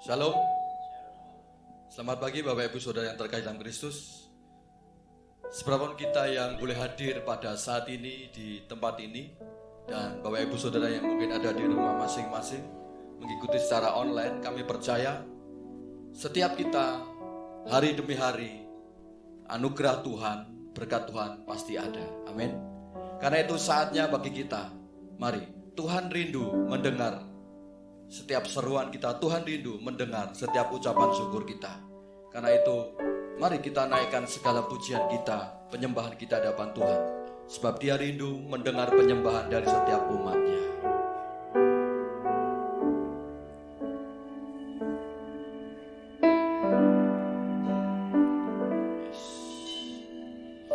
Shalom. Selamat pagi Bapak Ibu Saudara yang terkasih dalam Kristus. Seberapapun kita yang boleh hadir pada saat ini di tempat ini, dan Bapak Ibu Saudara yang mungkin ada di rumah masing-masing mengikuti secara online, kami percaya setiap kita hari demi hari anugerah Tuhan, berkat Tuhan pasti ada. Amin. Karena itu saatnya bagi kita, mari, Tuhan rindu mendengar setiap seruan kita, Tuhan rindu mendengar setiap ucapan syukur kita. Karena itu, mari kita naikkan segala pujian kita, penyembahan kita di hadapan Tuhan. Sebab Dia rindu mendengar penyembahan dari setiap umatnya.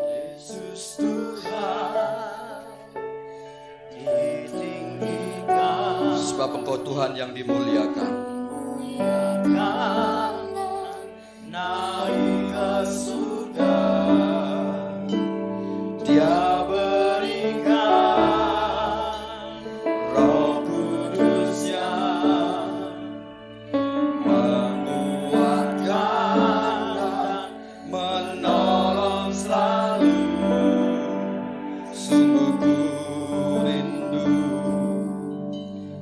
Yesus Tuhan ditinggikan, Sebab Engkau Tuhan yang dimuliakan. naik ke surga, Dia berikan Roh Kudus-Nya, menguatkan, menolong selalu. Sungguh ku rindu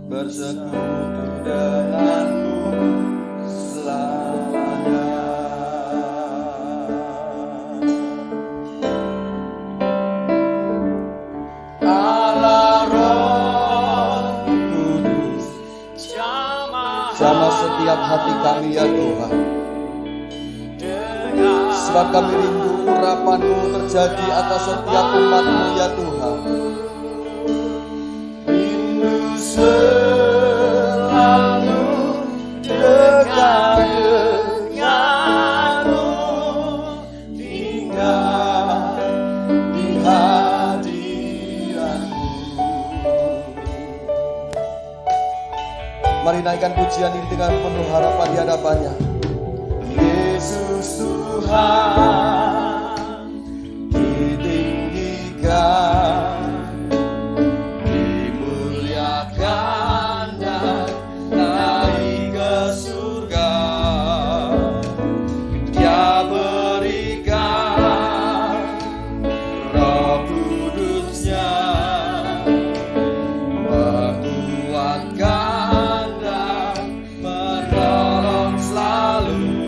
bersekutu denganmu selamanya. Allah Roh Kudus, jamah setiap hati kami ya Tuhan. dengan Sebab kami rindu urapan-Mu terjadi atas setiap umat-Mu ya Tuhan. rindu selalu dekat denganmu, tinggal di hadirat-Mu. Mari naikkan pujian ini dengan penuh harapan di hadapannya. Yesus Tuhan ditinggikan, dimuliakan dan naik ke surga. Dia berikan Roh Kudus-Nya, menguatkan dan menolong selalu.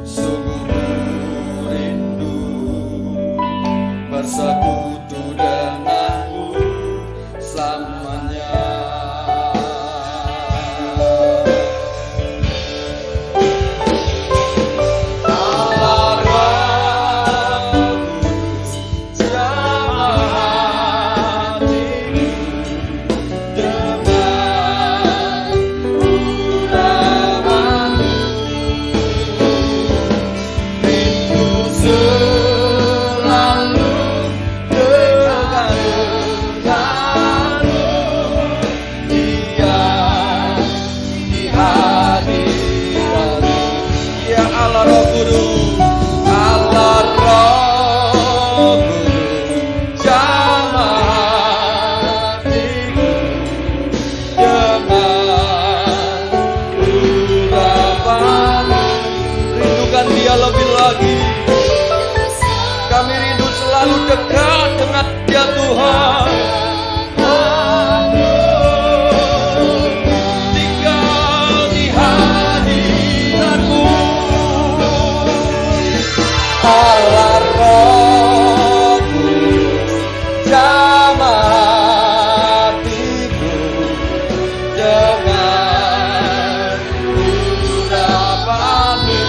Sungguh rindu bersekutu denganmu selamanya. Allah Roh Kudus, jamah hatiku dengan urapan-Mu. Rindu selalu dekat denganmu, Dia di hadirat-Mu. Ya Allah Roh Kudus, Allah Roh Kudus, jamah hatiku dengan urapan-Mu. Rindukan Dia lebih lagi. Kami rindu selalu dekat dengan Dia Tuhan. Tinggal di hadirat-Mu. Allah Roh Kudus, jamah hatiku dengan urapan-Mu.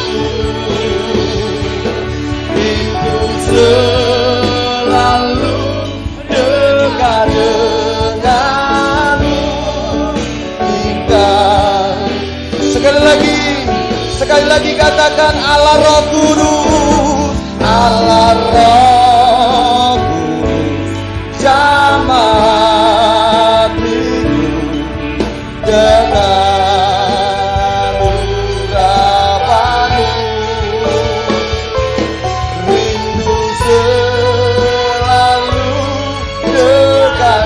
Rindu selalu dekat denganmu, tinggal. Sekali lagi katakan Allah Roh Kudus, Allah Roh Kudus, jamah hatiku dengan urapan-Mu. Rindu selalu dekat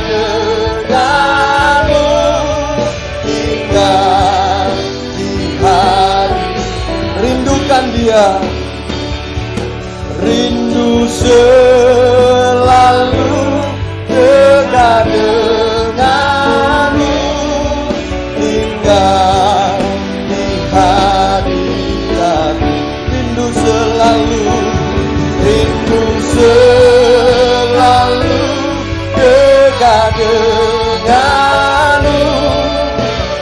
denganmu, tinggal di Dia. Rindu selalu dekat denganmu, tinggal di hadiratmu. Rindu selalu dekat denganmu,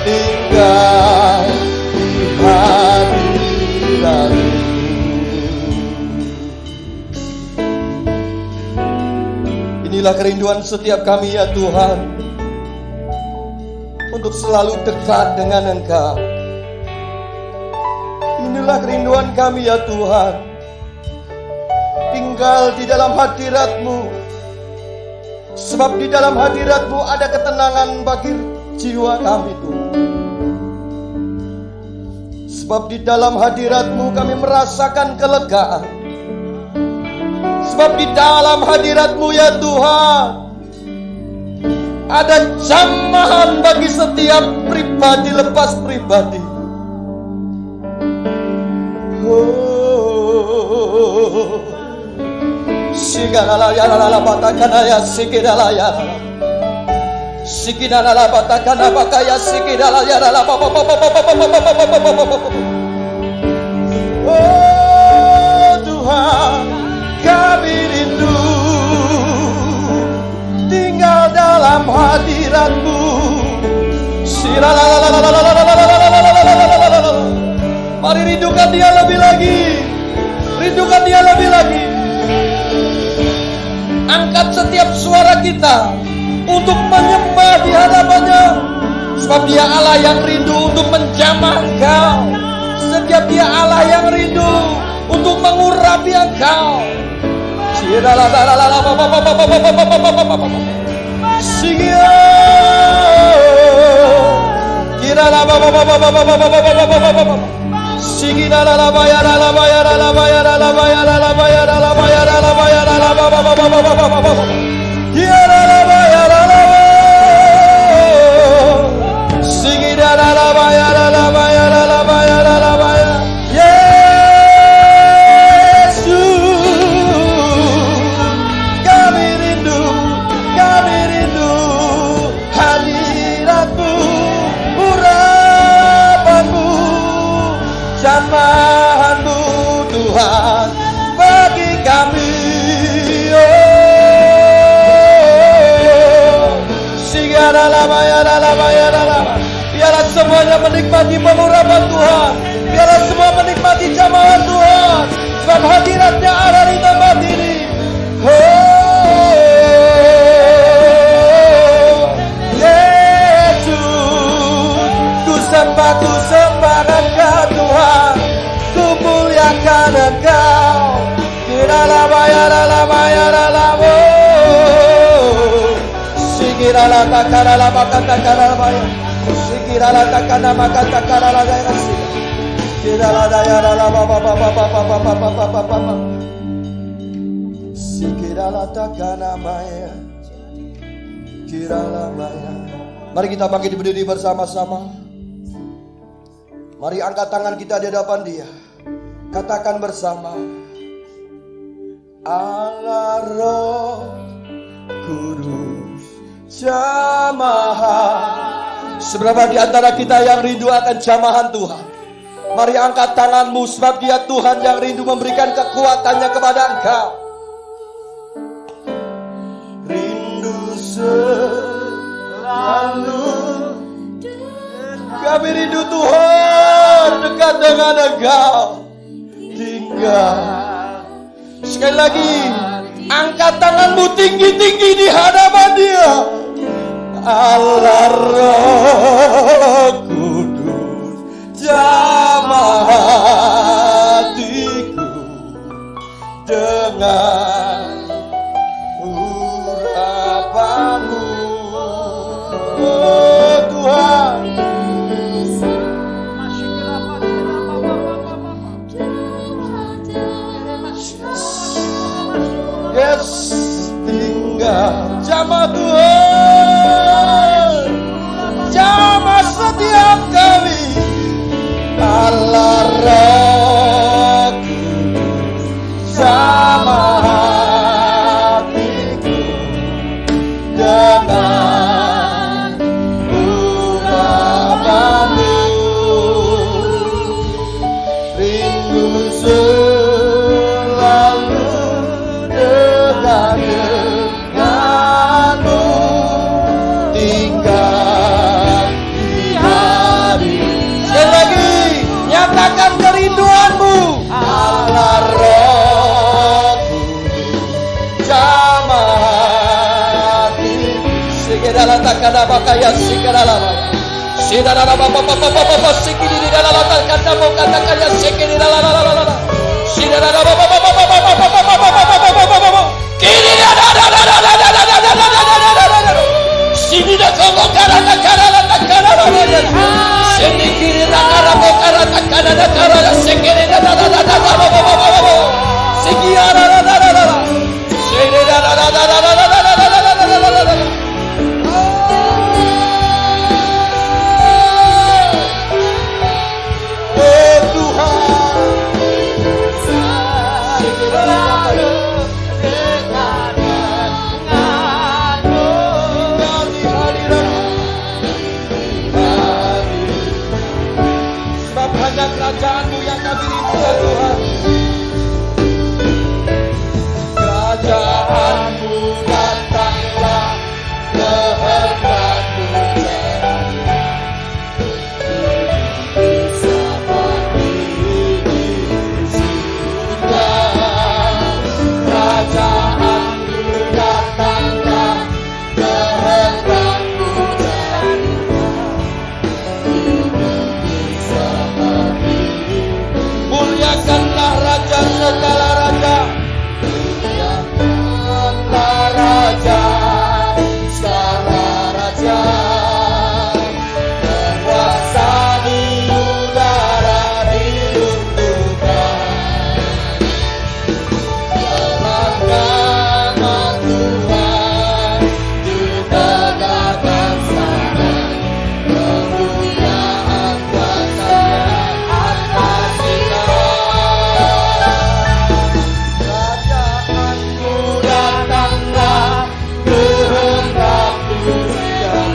tinggal di hadiratmu. Inilah kerinduan setiap kami ya Tuhan, untuk selalu dekat dengan Engkau. Inilah kerinduan kami ya Tuhan, tinggal di dalam hadirat-Mu. Sebab di dalam hadirat-Mu ada ketenangan bagi jiwa kami Tuhan. Sebab di dalam hadirat-Mu kami merasakan kelegaan. Sebab di dalam hadirat-Mu ya Tuhan, ada jamahan bagi setiap pribadi lepas pribadi. Sigala ya la batakana ya sigala ya. Sigina la batakana bakaya sigala ya la ba. Oh Tuhan, kami rindu tinggal dalam hadirat-Mu. Mari rindukan Dia lebih lagi. Rindukan Dia lebih lagi. Angkat setiap suara kita untuk menyembah di hadapan-Nya. Sebab Dia Allah yang rindu untuk menjamah Engkau. Setiap Dia Allah yang rindu untuk mengurapi Engkau. Jamahan-Mu Tuhan bagi kami. Biarlah semuanya menikmati pengurapan Tuhan. Biarlah semua menikmati jamahan Tuhan. Sebab hadirat-Nya ada di tempat ini. Yesus, ku sembah Engkau Tuhan, ku muliakan Engkau. Kirala bayar lamo, sikirala takara makan takara bayar, sikirala takana makan takara bayar, kirala dayara lama papa, sikirala takana bayar, kirala bayar. Mari kita bangkit berdiri bersama-sama. Mari angkat tangan kita di hadapan Dia. Katakan bersama, Allah Roh Kudus jamahan. Seberapa di antara kita yang rindu akan jamahan Tuhan? Mari angkat tanganmu, sebab Dia Tuhan yang rindu memberikan kekuatannya kepada engkau. Rindu selalu, kami rindu Tuhan dekat dengan Engkau. Tinggal. Sekali lagi, angkat tanganmu tinggi-tinggi di hadapan Dia. Allah Roh Kudus jamah hatiku dengan urapan-Mu. Oh Tuhan, yes, tinggal jamah Tuhan, jamah setiap kami. Allah Roh takada bakaya sikadala. Sidara baba sikidi di dalam kata boka takaya sikidi dalam. Sidara baba kiri sini dah kau karana sini kiri nakara bokara takana nakara sikidi Kerajaanmu yang kami rindu ya Tuhan. Kerajaanmu datanglah, kehendakmu seperti di surga. Kerajaanmu datanglah, kehendakmu muliakanlah Raja segala raja, muliakanlah Raja segala raja, berkuasa di udara di lingkungan, jalankan Tuhan ditegakkan sana, kemuliaan kuasa-Nya atas kita. Kerajaanmu datanglah, kehendakmu jadilah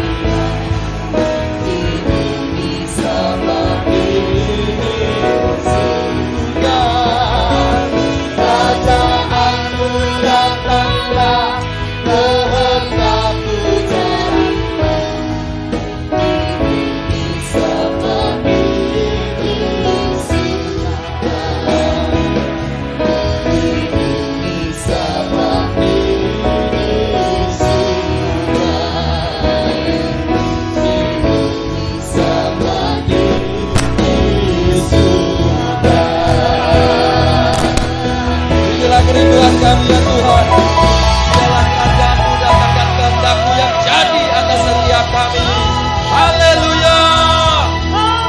di bumi seperti di surga. Kerajaanmu datanglah, kehendakmu jadilah di bumi seperti di surga. Di bumi seperti di surga. Di bumi seperti di surga. Inilah kerinduan kami ya Tuhan. Biarlah kerajaanmu datangkan kehendak-Mu yang jadi atas setiap kami. Haleluya.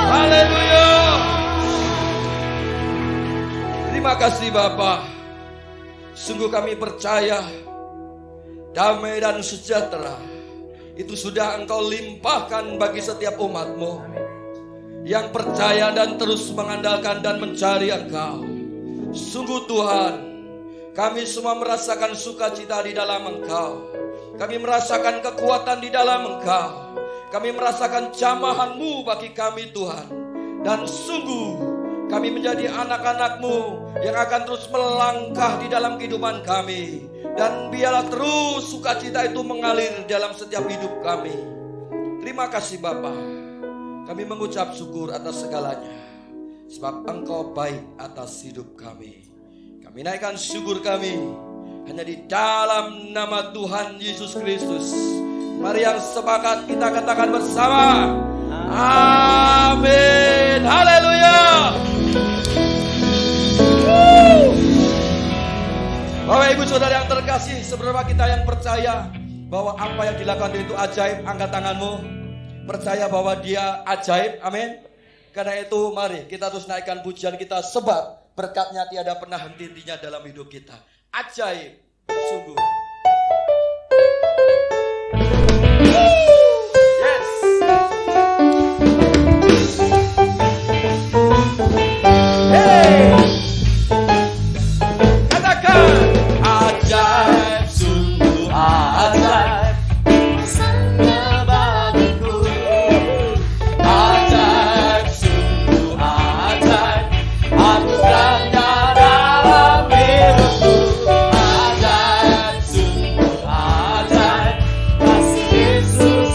Haleluya. Terima kasih Bapa. Sungguh kami percaya damai dan sejahtera itu sudah Engkau limpahkan bagi setiap umat-Mu yang percaya dan terus mengandalkan dan mencari Engkau. Sungguh Tuhan, kami semua merasakan sukacita di dalam Engkau. Kami merasakan kekuatan di dalam Engkau. Kami merasakan jamahan-Mu bagi kami Tuhan. Dan sungguh kami menjadi anak-anak-Mu yang akan terus melangkah di dalam kehidupan kami. Dan biarlah terus sukacita itu mengalir dalam setiap hidup kami. Terima kasih Bapa. Kami mengucap syukur atas segalanya, sebab Engkau baik atas hidup kami. Kami naikkan syukur kami hanya di dalam nama Tuhan Yesus Kristus. Mari yang sepakat kita katakan bersama. Amin. Haleluya. Bapak Ibu Saudara yang terkasih, seberapa kita yang percaya bahwa apa yang dilakukan itu ajaib, angkat tanganmu. Percaya bahwa dia ajaib, amin. Karena itu mari kita terus naikkan pujian kita, sebab berkatnya tiada pernah henti-hentinya dalam hidup kita. Ajaib, sungguh. Yes. Hey. Katakan ajaib, sungguh ajaib. Yesus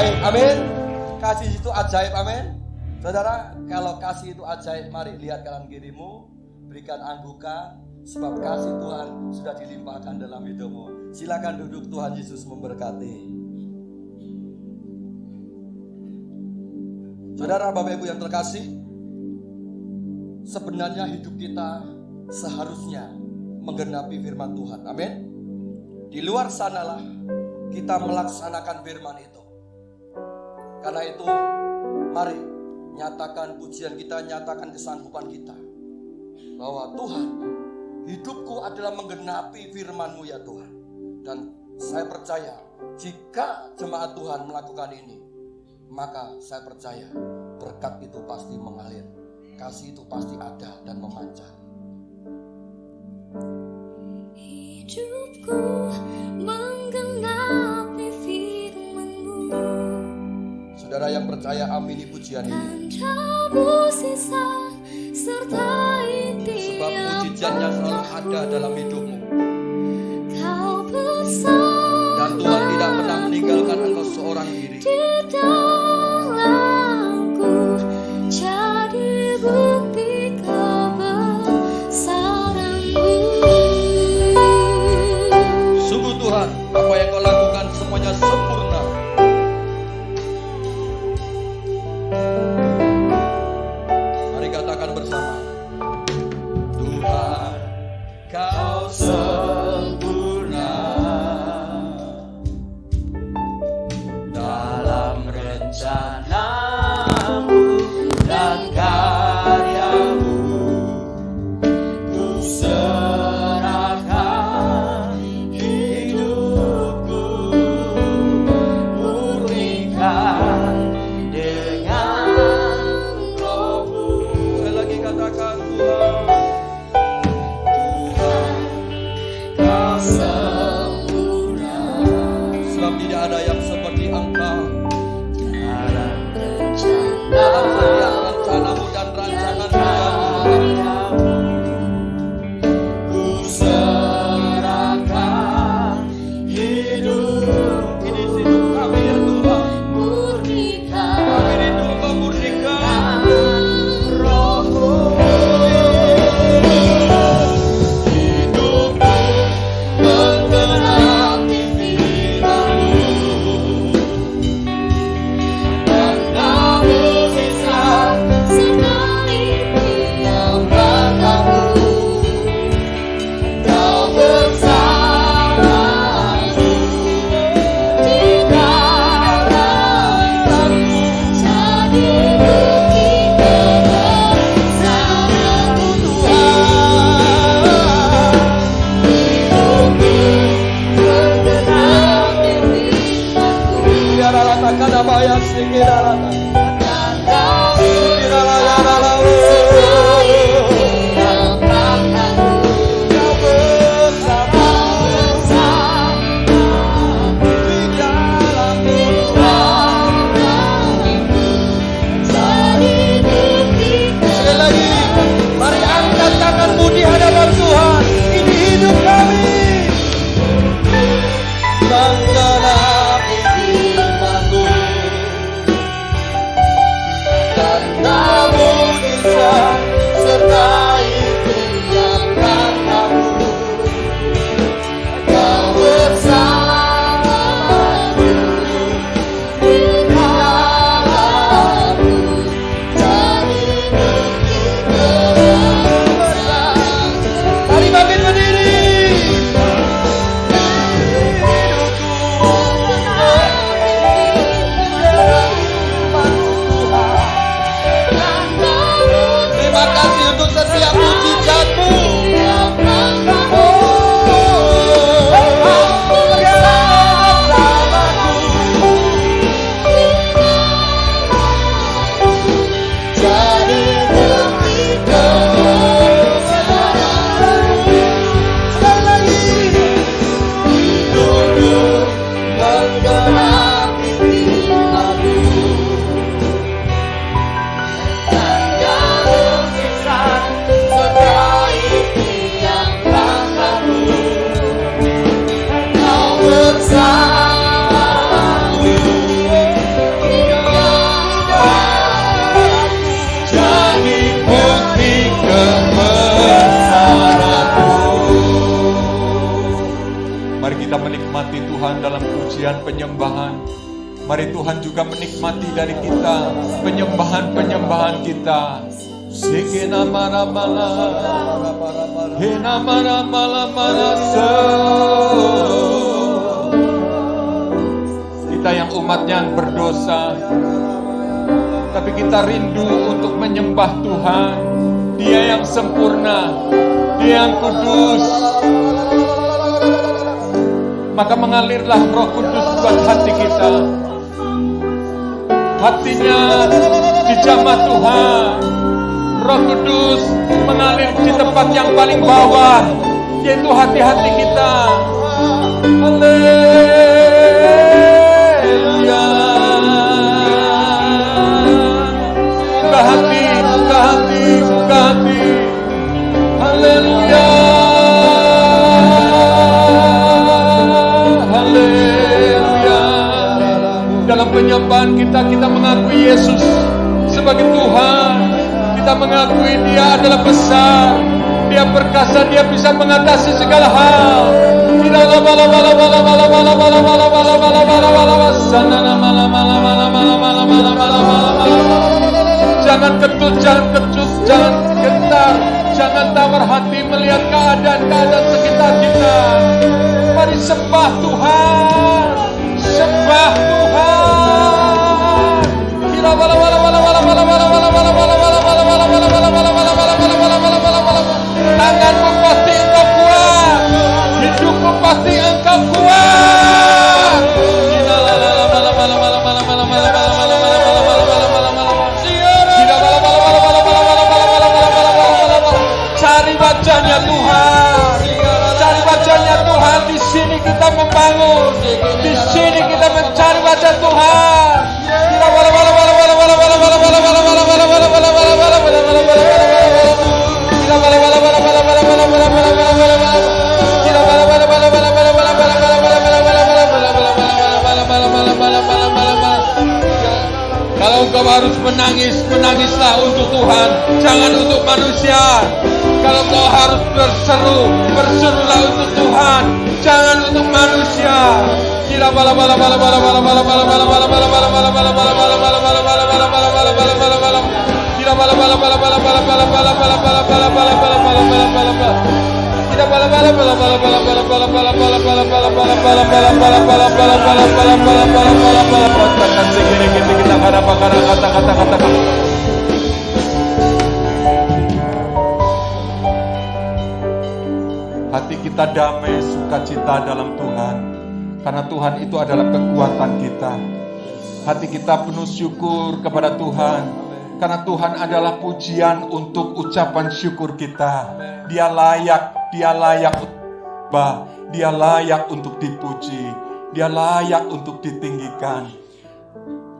ajaib, amin. Kasih itu ajaib, amin. Saudara, kalau kasih itu ajaib, mari lihat kanan kirimu, berikan anggukan, sebab kasih Tuhan sudah dilimpahkan dalam hidupmu. Silakan duduk, Tuhan Yesus memberkati. Saudara, Bapak Ibu yang terkasih, sebenarnya hidup kita seharusnya menggenapi firman Tuhan, amin. Di luar sanalah kita melaksanakan firman itu. Karena itu, mari nyatakan pujian kita, nyatakan kesanggupan kita bahwa Tuhan, hidupku adalah menggenapi firman-Mu ya Tuhan. Dan saya percaya jika jemaat Tuhan melakukan ini, maka saya percaya berkat itu pasti mengalir, kasih itu pasti ada dan memancar. Hidupku menggenapi firman-Mu. Saudara yang percaya, amini pujian ini. Tandamu sisa sertai Sebab tiap mujizatnya selalu ada dalam hidupmu. Kau bersama Dan Tuhan tidak pernah meninggalkan engkau seorang diri. di dalamku, jadi bukti kebesaran-Mu. Sungguh Tuhan, apa yang kau lakukan semuanya sempurna. Mari katakan bersama. Tuhan, kau sempurna dalam rencana-Mu dan karya-Mu. Ku serahkan hidupku, murnikan dengan Roh-Mu. Sekali lagi katakan, Tuhan, kau sempurna. Sebab tidak ada yang seperti Engkau dalam setiap rencana-Mu dan rancangan-Mu. Ku serahkan hidup. Ini hidup kami ya Tuhan. Murnikan Kami rindu Engkau murnikan Roh-Mu. Hidupku menggenapi firman-Mu. Tandamu sisa sertai tiap langkahku. Kau bersamaku di dalamku, jadi bukti kebesaran-Mu. Tuhan. Menggenapi firman-Mu. Biar ratakan apa yang sedikit ratakan. Kau bersama di dalamku. Sekali lagi, mari angkat tanganmu di hadapan Tuhan. Ini hidup kami. Menggenapi firman-Mu. Tandamu bisa dan penyembahan. Mari Tuhan juga menikmati dari kita penyembahan-penyembahan kita. Sikena mara-mara, hena mara-mara-mara. Kita yang umatnya yang berdosa, tapi kita rindu untuk menyembah Tuhan. Dia yang sempurna, Dia yang kudus. Maka mengalirlah Roh Kudus buat hati kita. Hatinya dijamah Tuhan. Roh Kudus mengalir di tempat yang paling bawah, yaitu hati-hati kita. Haleluya. Buka hati, buka hati, buka hati. Haleluya. Haleluya. Dalam penyembahan kita mengakui Yesus sebagai Tuhan. Kita mengakui Dia adalah besar, Dia perkasa, Dia bisa mengatasi segala hal. Jangan kecut, jangan kecut, jangan gentar, jangan tawar hati melihat keadaan-keadaan sekitar kita. Mari sembah Tuhan, sembah Tuhan. Tanganmu pasti engkau kuat, hidupmu pasti engkau kuat. Cari wajahnya Tuhan, cari wajahnya Tuhan. Di sini kita membangun, di sini kita mencari wajah Tuhan. Kalau engkau harus menangis, menangislah untuk Tuhan, jangan untuk manusia. Kalau engkau harus berseru, berserulah untuk Tuhan, jangan untuk manusia. Hati kita damai, sukacita dalam Tuhan, karena Tuhan itu adalah kekuatan kita. Hati kita penuh syukur kepada Tuhan, karena Tuhan adalah pujian untuk ucapan syukur kita. Dia layak Dia layak untuk dipuji, Dia layak untuk ditinggikan.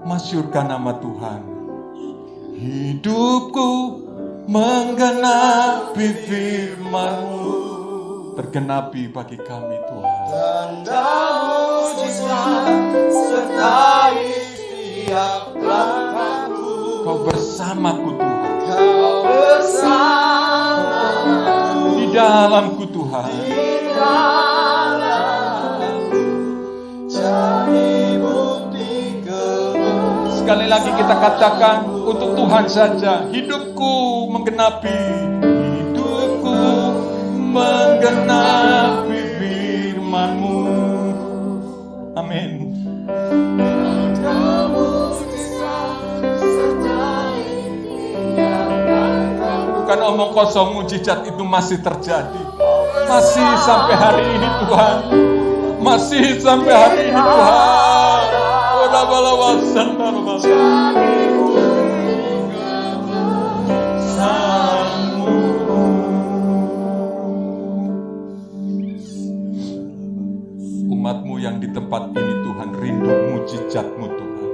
Masyurkan nama Tuhan. Hidupku menggenapi firman-Mu, tergenapi bagi kami Tuhan. Tanda mujizat sertai setiap langkahku. Kau bersamaku Tuhan, Kau bersama di dalamku Tuhan. di dalamku, jadi bukti kebenaran. Sekali lagi kita katakan untuk Tuhan saja. Hidupku menggenapi, hidupku menggenapi firman-Mu. Amin. Bukan omong kosong, mujizat itu masih terjadi. Masih sampai hari ini Tuhan. Masih sampai hari ini Tuhan. Oda balawasan balawasan. Umat-Mu yang di tempat ini Tuhan rindu mujizat-Mu Tuhan.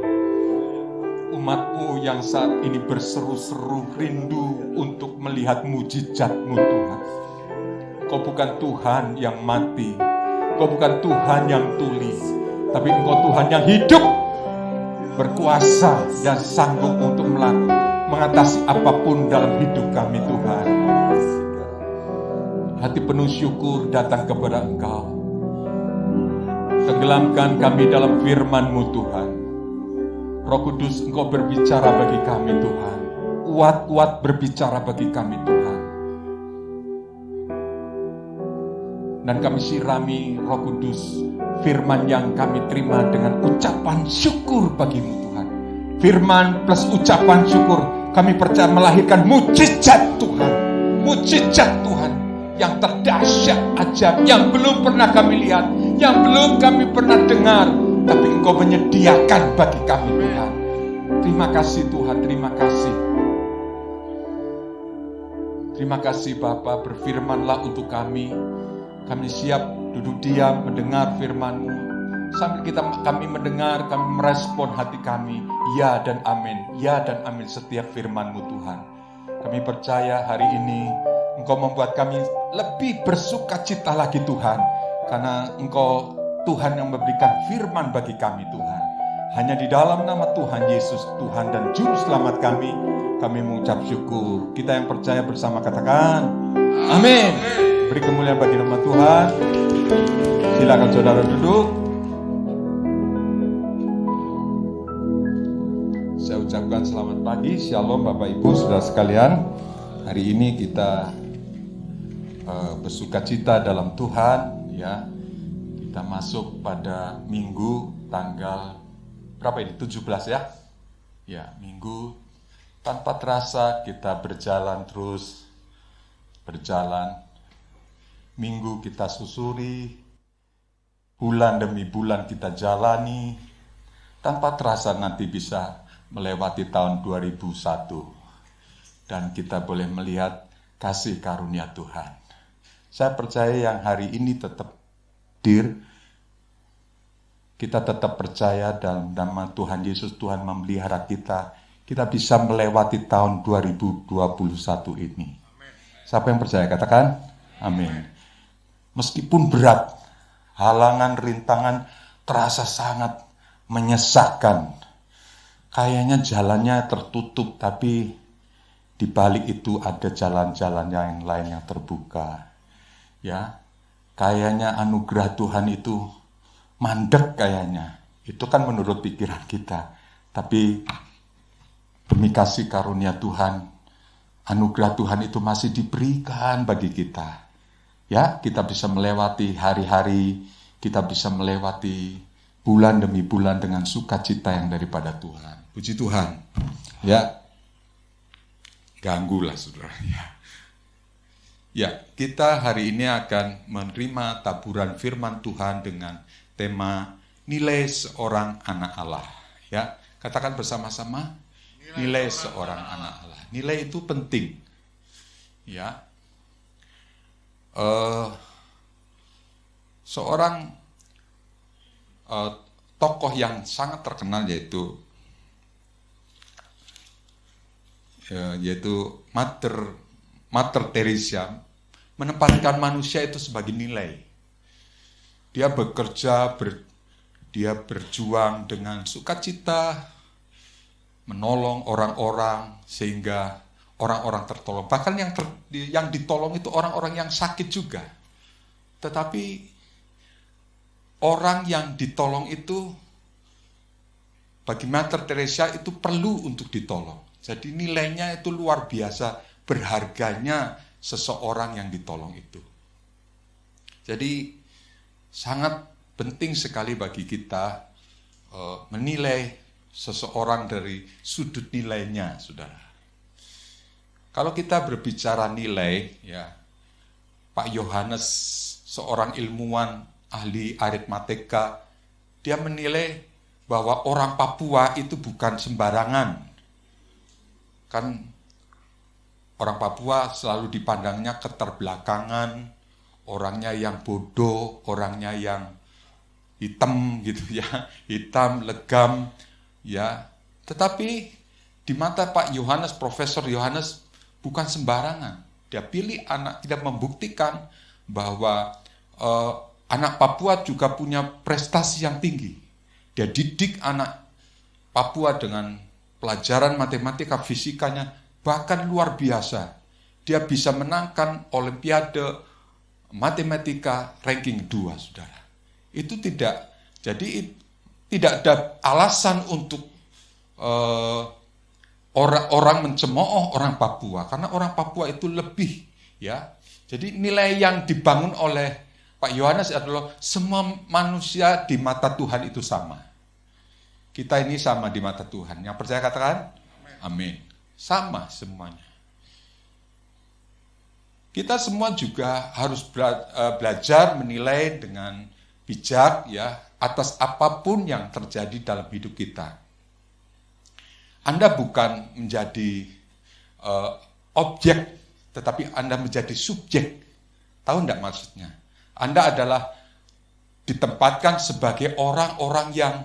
Umat-Mu yang saat ini berseru-seru rindu untuk melihat mujizat-Mu Tuhan. Kau bukan Tuhan yang mati, Kau bukan Tuhan yang tuli, tapi Engkau Tuhan yang hidup, berkuasa dan sanggup untuk mengatasi apapun dalam hidup kami Tuhan. Hati penuh syukur datang kepada Engkau. Tenggelamkan kami dalam firman-Mu Tuhan. Roh Kudus, Engkau berbicara bagi kami Tuhan. Kuat-kuat berbicara bagi kami Tuhan. Dan kami sirami Roh Kudus, firman yang kami terima dengan ucapan syukur bagi-Mu Tuhan. Firman plus ucapan syukur, kami percaya melahirkan mukjizat Tuhan. Mukjizat Tuhan yang terdahsyat ajaib, yang belum pernah kami lihat, yang belum kami pernah dengar, tapi Engkau menyediakan bagi kami Tuhan. Terima kasih Tuhan, terima kasih. Terima kasih Bapa, berfirmanlah untuk kami. Kami siap duduk diam mendengar firman-Mu. Sambil kami mendengar, kami merespon hati kami. Ya dan amin, ya dan amin setiap firman-Mu Tuhan. Kami percaya hari ini Engkau membuat kami lebih bersukacita lagi Tuhan. Karena Engkau Tuhan yang memberikan firman bagi kami Tuhan. Hanya di dalam nama Tuhan Yesus, Tuhan dan Juru Selamat kami mengucap syukur. Kita yang percaya bersama katakan, amin. Beri kemuliaan bagi nama Tuhan. Silakan saudara duduk. Saya ucapkan selamat pagi, shalom Bapak Ibu saudara sekalian. Hari ini kita bersukacita dalam Tuhan, ya. Kita masuk pada minggu tanggal berapa ini? 17 ya? Ya, minggu tanpa terasa kita berjalan terus. Berjalan. Minggu kita susuri. Bulan demi bulan kita jalani. Tanpa terasa nanti bisa melewati tahun 2001. Dan kita boleh melihat kasih karunia Tuhan. Saya percaya yang hari ini tetap kita tetap percaya dalam nama Tuhan Yesus, Tuhan memelihara kita bisa melewati tahun 2021 ini. Siapa yang percaya? Katakan, amin. Meskipun berat, halangan, rintangan terasa sangat menyesakkan. Kayaknya jalannya tertutup, tapi di balik itu ada jalan-jalan yang lain yang terbuka. Ya, kayaknya anugerah Tuhan itu mandek kayaknya. Itu kan menurut pikiran kita. Tapi demi kasih karunia Tuhan, anugerah Tuhan itu masih diberikan bagi kita. Ya, kita bisa melewati hari-hari, kita bisa melewati bulan demi bulan dengan sukacita yang daripada Tuhan. Puji Tuhan. Ya, ganggulah saudara. Ya, kita hari ini akan menerima taburan firman Tuhan dengan tema nilai seorang anak Allah. Ya, katakan bersama-sama, nilai seorang anak Allah. Nilai itu penting. Ya, seorang tokoh yang sangat terkenal yaitu Mother Teresa menempatkan manusia itu sebagai nilai. Dia bekerja, dia berjuang dengan sukacita, menolong orang-orang sehingga orang-orang tertolong. Bahkan yang ditolong itu orang-orang yang sakit juga. Tetapi orang yang ditolong itu bagi Mother Teresa itu perlu untuk ditolong. Jadi nilainya itu luar biasa, berharganya seseorang yang ditolong itu. Jadi sangat penting sekali bagi kita menilai seseorang dari sudut nilainya, saudara. Kalau kita berbicara nilai, ya, Pak Yohanes, seorang ilmuwan ahli aritmatika, dia menilai bahwa orang Papua itu bukan sembarangan. Kan orang Papua selalu dipandangnya keterbelakangan, orangnya yang bodoh, orangnya yang hitam gitu ya, hitam, legam, ya. Tetapi di mata Pak Yohanes, Profesor Yohanes bukan sembarangan. Dia membuktikan bahwa anak Papua juga punya prestasi yang tinggi. Dia didik anak Papua dengan pelajaran matematika, fisikanya bahkan luar biasa. Dia bisa menangkan Olimpiade matematika ranking 2, saudara. Itu tidak Jadi tidak ada alasan untuk orang mencemooh orang Papua, karena orang Papua itu lebih, ya. Jadi nilai yang dibangun oleh Pak Yohanes adalah semua manusia di mata Tuhan itu sama. Kita ini sama di mata Tuhan. Yang percaya katakan amin. Sama semuanya. Kita semua juga harus belajar menilai dengan bijak, ya, atas apapun yang terjadi dalam hidup kita. Anda bukan menjadi objek, tetapi Anda menjadi subjek. Tahu enggak maksudnya? Anda adalah ditempatkan sebagai orang-orang yang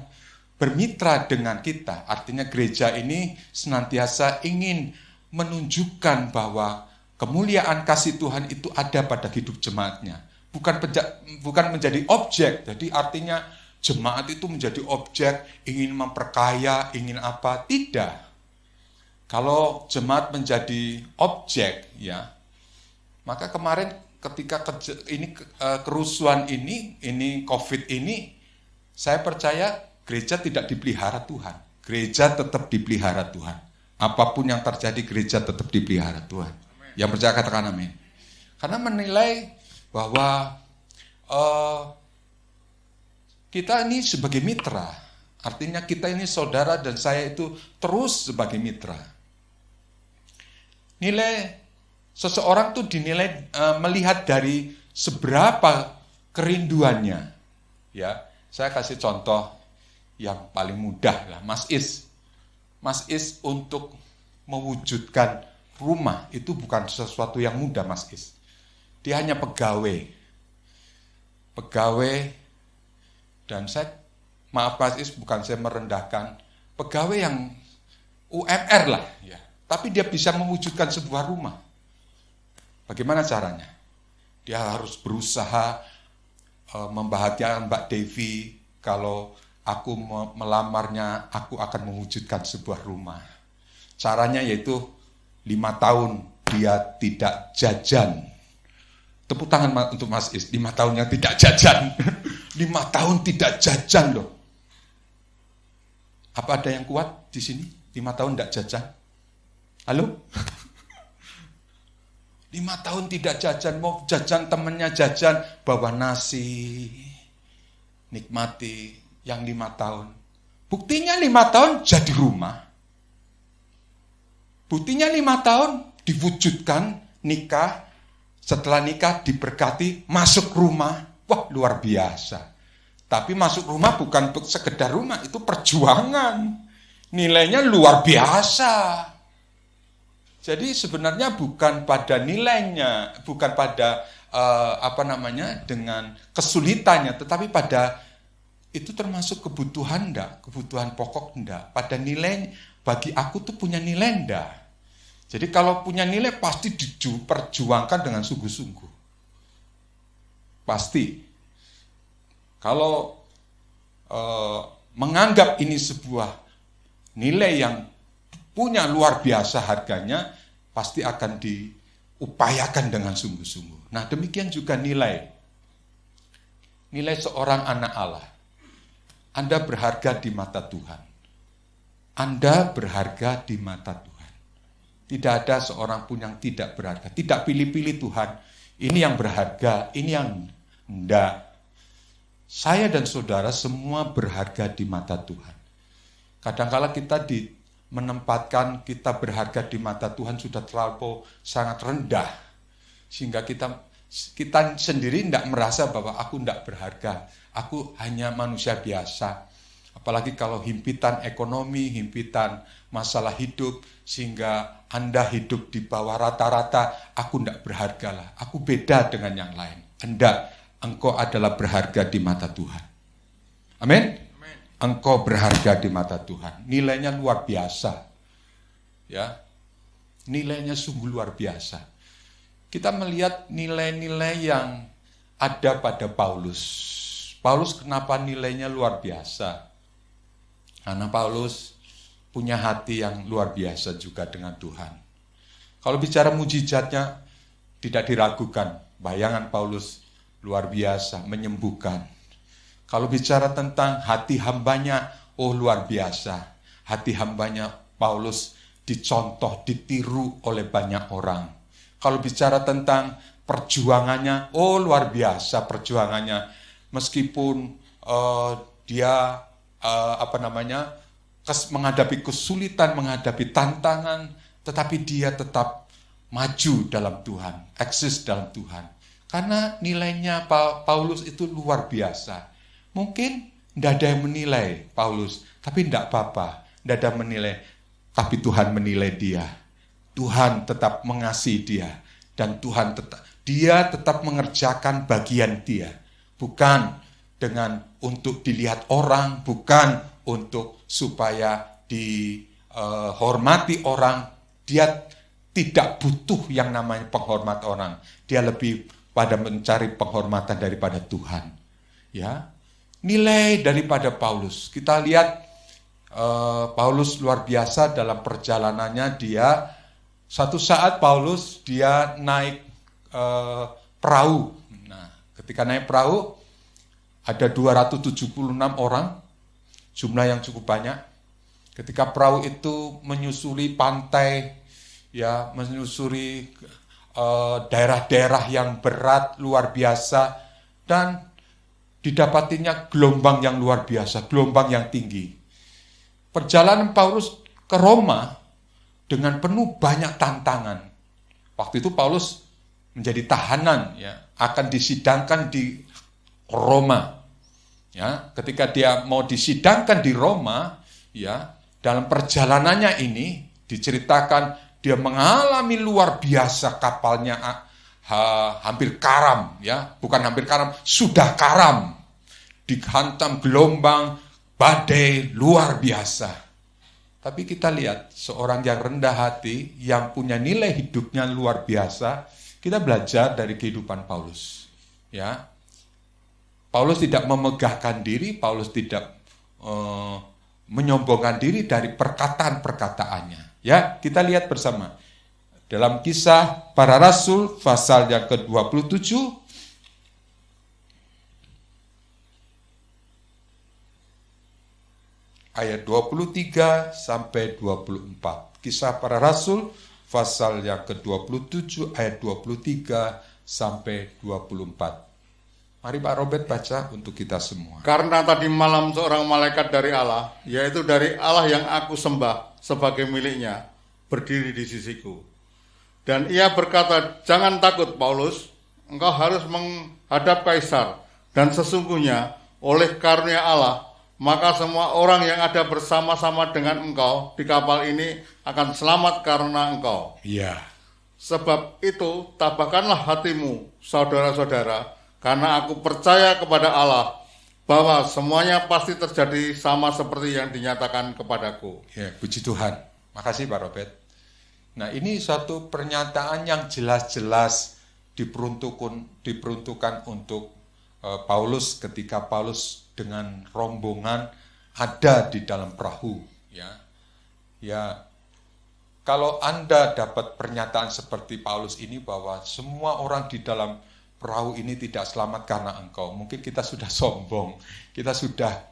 bermitra dengan kita. Artinya gereja ini senantiasa ingin menunjukkan bahwa kemuliaan kasih Tuhan itu ada pada hidup jemaatnya. Bukan menjadi objek. Jadi artinya jemaat itu menjadi objek, ingin memperkaya, ingin apa. Tidak. Kalau jemaat menjadi objek, ya, maka kemarin ketika kerusuhan ini COVID ini, saya percaya gereja tidak dipelihara Tuhan. Gereja tetap dipelihara Tuhan. Apapun yang terjadi, gereja tetap dipelihara Tuhan. Yang percaya katakan amin. Karena menilai bahwa kita ini sebagai mitra. Artinya kita ini saudara dan saya itu terus sebagai mitra. Nilai seseorang tuh dinilai melihat dari seberapa kerinduannya. Ya, saya kasih contoh yang paling mudah lah, Mas Is. Mas Is untuk mewujudkan rumah itu bukan sesuatu yang mudah, Mas Is. Dia hanya pegawai. Dan saya, maaf Mas Is, bukan saya merendahkan, pegawai yang UMR lah, ya. Tapi dia bisa mewujudkan sebuah rumah. Bagaimana caranya? Dia harus berusaha membahagiakan Mbak Devi. Kalau aku melamarnya, aku akan mewujudkan sebuah rumah. Caranya yaitu 5 tahun dia tidak jajan. Tepuk tangan untuk Mas Is, 5 tahunnya tidak jajan. 5 tahun tidak jajan loh. Apa ada yang kuat di sini? 5 tahun tidak jajan? Halo? 5 tahun tidak jajan, mau jajan temennya jajan, bawa nasi, nikmati yang 5 tahun. Buktinya 5 tahun jadi rumah. Buktinya 5 tahun diwujudkan nikah, setelah nikah diberkati, masuk rumah. Wah, luar biasa. Tapi masuk rumah bukan untuk sekedar rumah, itu perjuangan. Nilainya luar biasa. Jadi sebenarnya bukan pada nilainya, bukan pada dengan kesulitannya, tetapi pada itu termasuk kebutuhan enggak, kebutuhan pokok enggak. Pada nilai, bagi aku tuh punya nilai enggak. Jadi kalau punya nilai pasti diperjuangkan dengan sungguh-sungguh. Pasti. Kalau menganggap ini sebuah nilai yang punya luar biasa harganya, pasti akan diupayakan dengan sungguh-sungguh. Nah, demikian juga nilai seorang anak Allah. Anda berharga di mata Tuhan. Anda berharga di mata Tuhan. Tidak ada seorang pun yang tidak berharga. Tidak pilih-pilih Tuhan. Ini yang berharga, ini yang enggak. Saya dan saudara semua berharga di mata Tuhan. Kadang-kala kita menempatkan kita berharga di mata Tuhan sudah terlalu sangat rendah. Sehingga kita sendiri tidak merasa bahwa aku tidak berharga. Aku hanya manusia biasa. Apalagi kalau himpitan ekonomi, himpitan masalah hidup, sehingga Anda hidup di bawah rata-rata, aku tidak berharga lah. Aku beda dengan yang lain. Enggak, engkau adalah berharga di mata Tuhan. Amin? Engkau berharga di mata Tuhan. Nilainya luar biasa. Ya. Nilainya sungguh luar biasa. Kita melihat nilai-nilai yang ada pada Paulus. Paulus kenapa nilainya luar biasa? Karena Paulus punya hati yang luar biasa juga dengan Tuhan. Kalau bicara mujizatnya tidak diragukan. Bayangan Paulus luar biasa, menyembuhkan. Kalau bicara tentang hati hambanya, oh luar biasa. Hati hambanya Paulus dicontoh, ditiru oleh banyak orang. Kalau bicara tentang perjuangannya, oh luar biasa perjuangannya. Meskipun dia menghadapi kesulitan, menghadapi tantangan, tetapi dia tetap maju dalam Tuhan, eksis dalam Tuhan. Karena nilainya Paulus itu luar biasa. Mungkin tidak ada yang menilai Paulus, tapi tidak apa-apa, tidak ada yang menilai. Tapi Tuhan menilai dia. Tuhan tetap mengasihi dia. Dan Tuhan tetap mengerjakan bagian dia. Bukan dengan untuk dilihat orang, bukan untuk supaya dihormati orang. Dia tidak butuh yang namanya penghormat orang. Dia lebih pada mencari penghormatan daripada Tuhan. Ya, nilai daripada Paulus. Kita lihat Paulus luar biasa dalam perjalanannya. Dia satu saat Paulus dia naik perahu. Nah, ketika naik perahu ada 276 orang, jumlah yang cukup banyak. Ketika perahu itu menyusuri pantai, ya menyusuri daerah-daerah yang berat luar biasa, dan didapatinya gelombang yang luar biasa, gelombang yang tinggi. Perjalanan Paulus ke Roma dengan penuh banyak tantangan. Waktu itu Paulus menjadi tahanan, ya, akan disidangkan di Roma. Ya, ketika dia mau disidangkan di Roma, ya, dalam perjalanannya ini diceritakan dia mengalami luar biasa, kapalnya hampir karam, ya, bukan hampir karam, sudah karam, dihantam gelombang, badai luar biasa. Tapi kita lihat seorang yang rendah hati, yang punya nilai hidupnya luar biasa. Kita belajar dari kehidupan Paulus. Ya, Paulus tidak memegahkan diri, Paulus tidak menyombongkan diri dari perkataan-perkataannya. Ya, kita lihat bersama dalam Kisah Para Rasul pasal yang ke-27. Ayat 23 sampai 24. Kisah Para Rasul pasal yang ke-27 ayat 23 sampai 24. Mari Pak Robert baca untuk kita semua. Karena tadi malam seorang malaikat dari Allah, yaitu dari Allah yang aku sembah sebagai miliknya, berdiri di sisiku. Dan ia berkata, "Jangan takut Paulus, engkau harus menghadap Kaisar. Dan sesungguhnya oleh karunia Allah, maka semua orang yang ada bersama-sama dengan engkau di kapal ini akan selamat karena engkau. Iya. Sebab itu tabahkanlah hatimu, saudara-saudara, karena aku percaya kepada Allah bahwa semuanya pasti terjadi sama seperti yang dinyatakan kepadaku." Ya, puji Tuhan. Makasih Pak Robert. Nah, ini suatu pernyataan yang jelas-jelas diperuntukkan untuk Paulus ketika Paulus dengan rombongan ada di dalam perahu. Ya, kalau Anda dapat pernyataan seperti Paulus ini bahwa semua orang di dalam perahu ini tidak selamat karena engkau, mungkin kita sudah sombong, kita sudah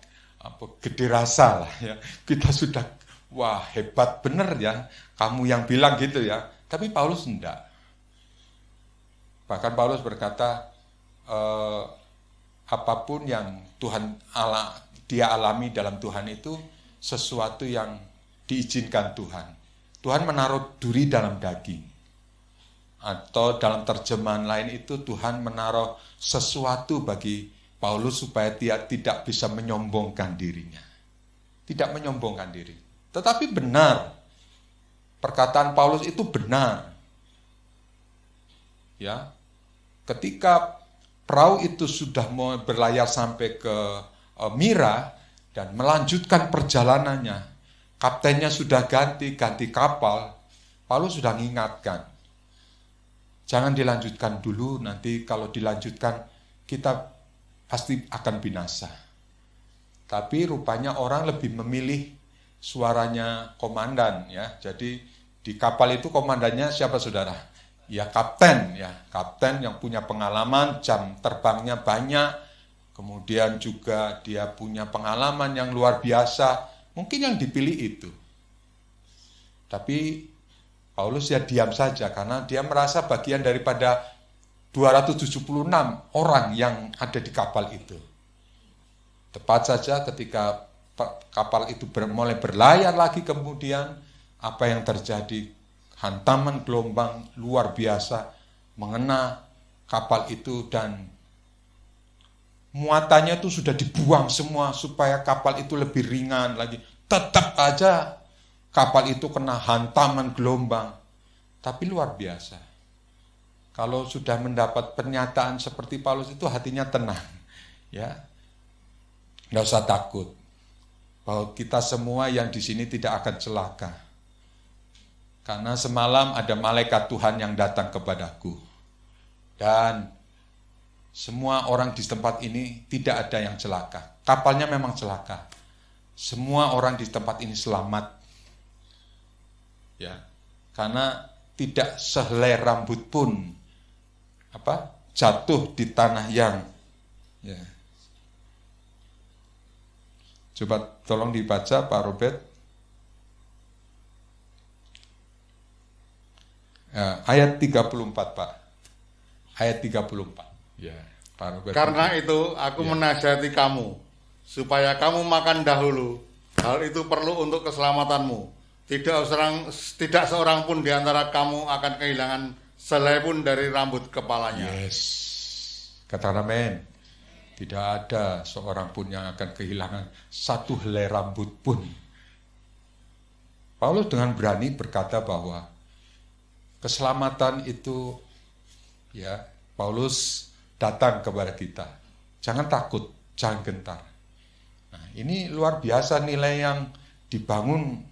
gede rasa lah, ya. Kita sudah wah hebat bener ya, kamu yang bilang gitu ya. Tapi Paulus enggak. Bahkan Paulus berkata, apapun yang dia alami dalam Tuhan itu sesuatu yang diizinkan Tuhan. Tuhan menaruh duri dalam daging. Atau dalam terjemahan lain itu Tuhan menaruh sesuatu bagi Paulus supaya dia tidak bisa menyombongkan dirinya. Tidak menyombongkan diri. Tetapi benar. Perkataan Paulus itu benar. Ya. Ketika perahu itu sudah mau berlayar sampai ke Mira dan melanjutkan perjalanannya, kaptennya sudah ganti kapal, Paulus sudah mengingatkan, jangan dilanjutkan dulu, nanti kalau dilanjutkan kita pasti akan binasa. Tapi rupanya orang lebih memilih suaranya komandan, ya. Jadi di kapal itu komandannya siapa saudara? Ya kapten yang punya pengalaman, jam terbangnya banyak, kemudian juga dia punya pengalaman yang luar biasa, mungkin yang dipilih itu. Tapi Paulus ya diam saja karena dia merasa bagian daripada 276 orang yang ada di kapal itu. Tepat saja ketika kapal itu mulai berlayar lagi, kemudian apa yang terjadi? Hantaman gelombang luar biasa mengena kapal itu dan muatannya itu sudah dibuang semua supaya kapal itu lebih ringan lagi. Tetap aja kapal itu kena hantaman gelombang. Tapi luar biasa. Kalau sudah mendapat pernyataan seperti Paulus itu hatinya tenang. Ya. Nggak usah takut. Bahwa kita semua yang di sini tidak akan celaka. Karena semalam ada malaikat Tuhan yang datang kepadaku. Dan semua orang di tempat ini tidak ada yang celaka. Kapalnya memang celaka. Semua orang di tempat ini selamat. Ya. Karena tidak sehelai rambut pun jatuh di tanah yang ya. Coba tolong dibaca Pak Robert. Ya, ayat 34 Pak. Ayat 34. Ya, Pak Robert. Karena itu aku menasihati kamu, supaya kamu makan dahulu. Hal itu perlu untuk keselamatanmu. Tidak seorang pun di antara kamu akan kehilangan selai pun dari rambut kepalanya. Yes. Katakan amin. Tidak ada seorang pun yang akan kehilangan satu helai rambut pun. Paulus dengan berani berkata bahwa keselamatan itu, ya, Paulus datang kepada kita. Jangan takut, jangan gentar. Nah, ini luar biasa nilai yang dibangun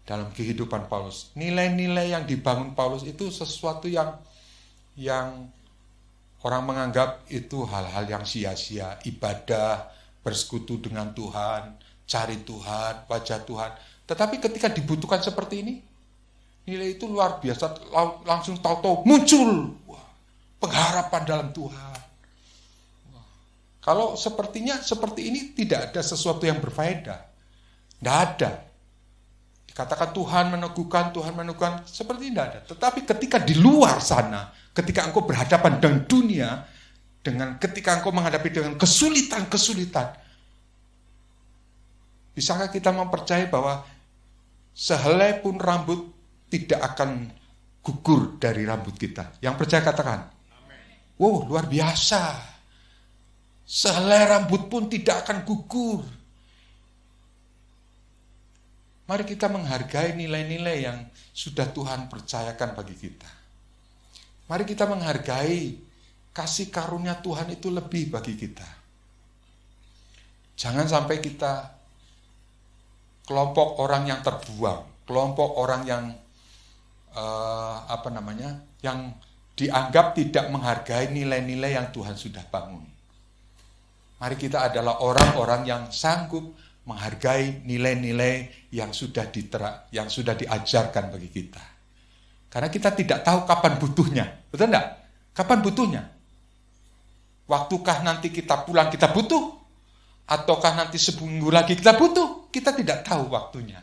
dalam kehidupan Paulus. Nilai-nilai yang dibangun Paulus itu sesuatu yang orang menganggap itu hal-hal yang sia-sia, ibadah, bersekutu dengan Tuhan, cari Tuhan, baca Tuhan. Tetapi ketika dibutuhkan seperti ini, nilai itu luar biasa, langsung tahu-tahu muncul pengharapan dalam Tuhan. Kalau seperti ini tidak ada sesuatu yang berfaedah. Tidak ada. Dikatakan Tuhan meneguhkan, seperti tidak ada. Tetapi ketika di luar sana, ketika engkau berhadapan dengan dunia, ketika engkau menghadapi dengan kesulitan-kesulitan, bisakah kita mempercayai bahwa sehelai pun rambut tidak akan gugur dari rambut kita? Yang percaya katakan. Wow, luar biasa. Sehelai rambut pun tidak akan gugur. Mari kita menghargai nilai-nilai yang sudah Tuhan percayakan bagi kita. Mari kita menghargai kasih karunia Tuhan itu lebih bagi kita. Jangan sampai kita kelompok orang yang terbuang, kelompok orang yang yang dianggap tidak menghargai nilai-nilai yang Tuhan sudah bangun. Mari kita adalah orang-orang yang sanggup menghargai nilai-nilai yang sudah diajarkan bagi kita. Karena kita tidak tahu kapan butuhnya. Betul enggak? Kapan butuhnya? Waktukah nanti kita pulang kita butuh? Ataukah nanti seminggu lagi kita butuh? Kita tidak tahu waktunya.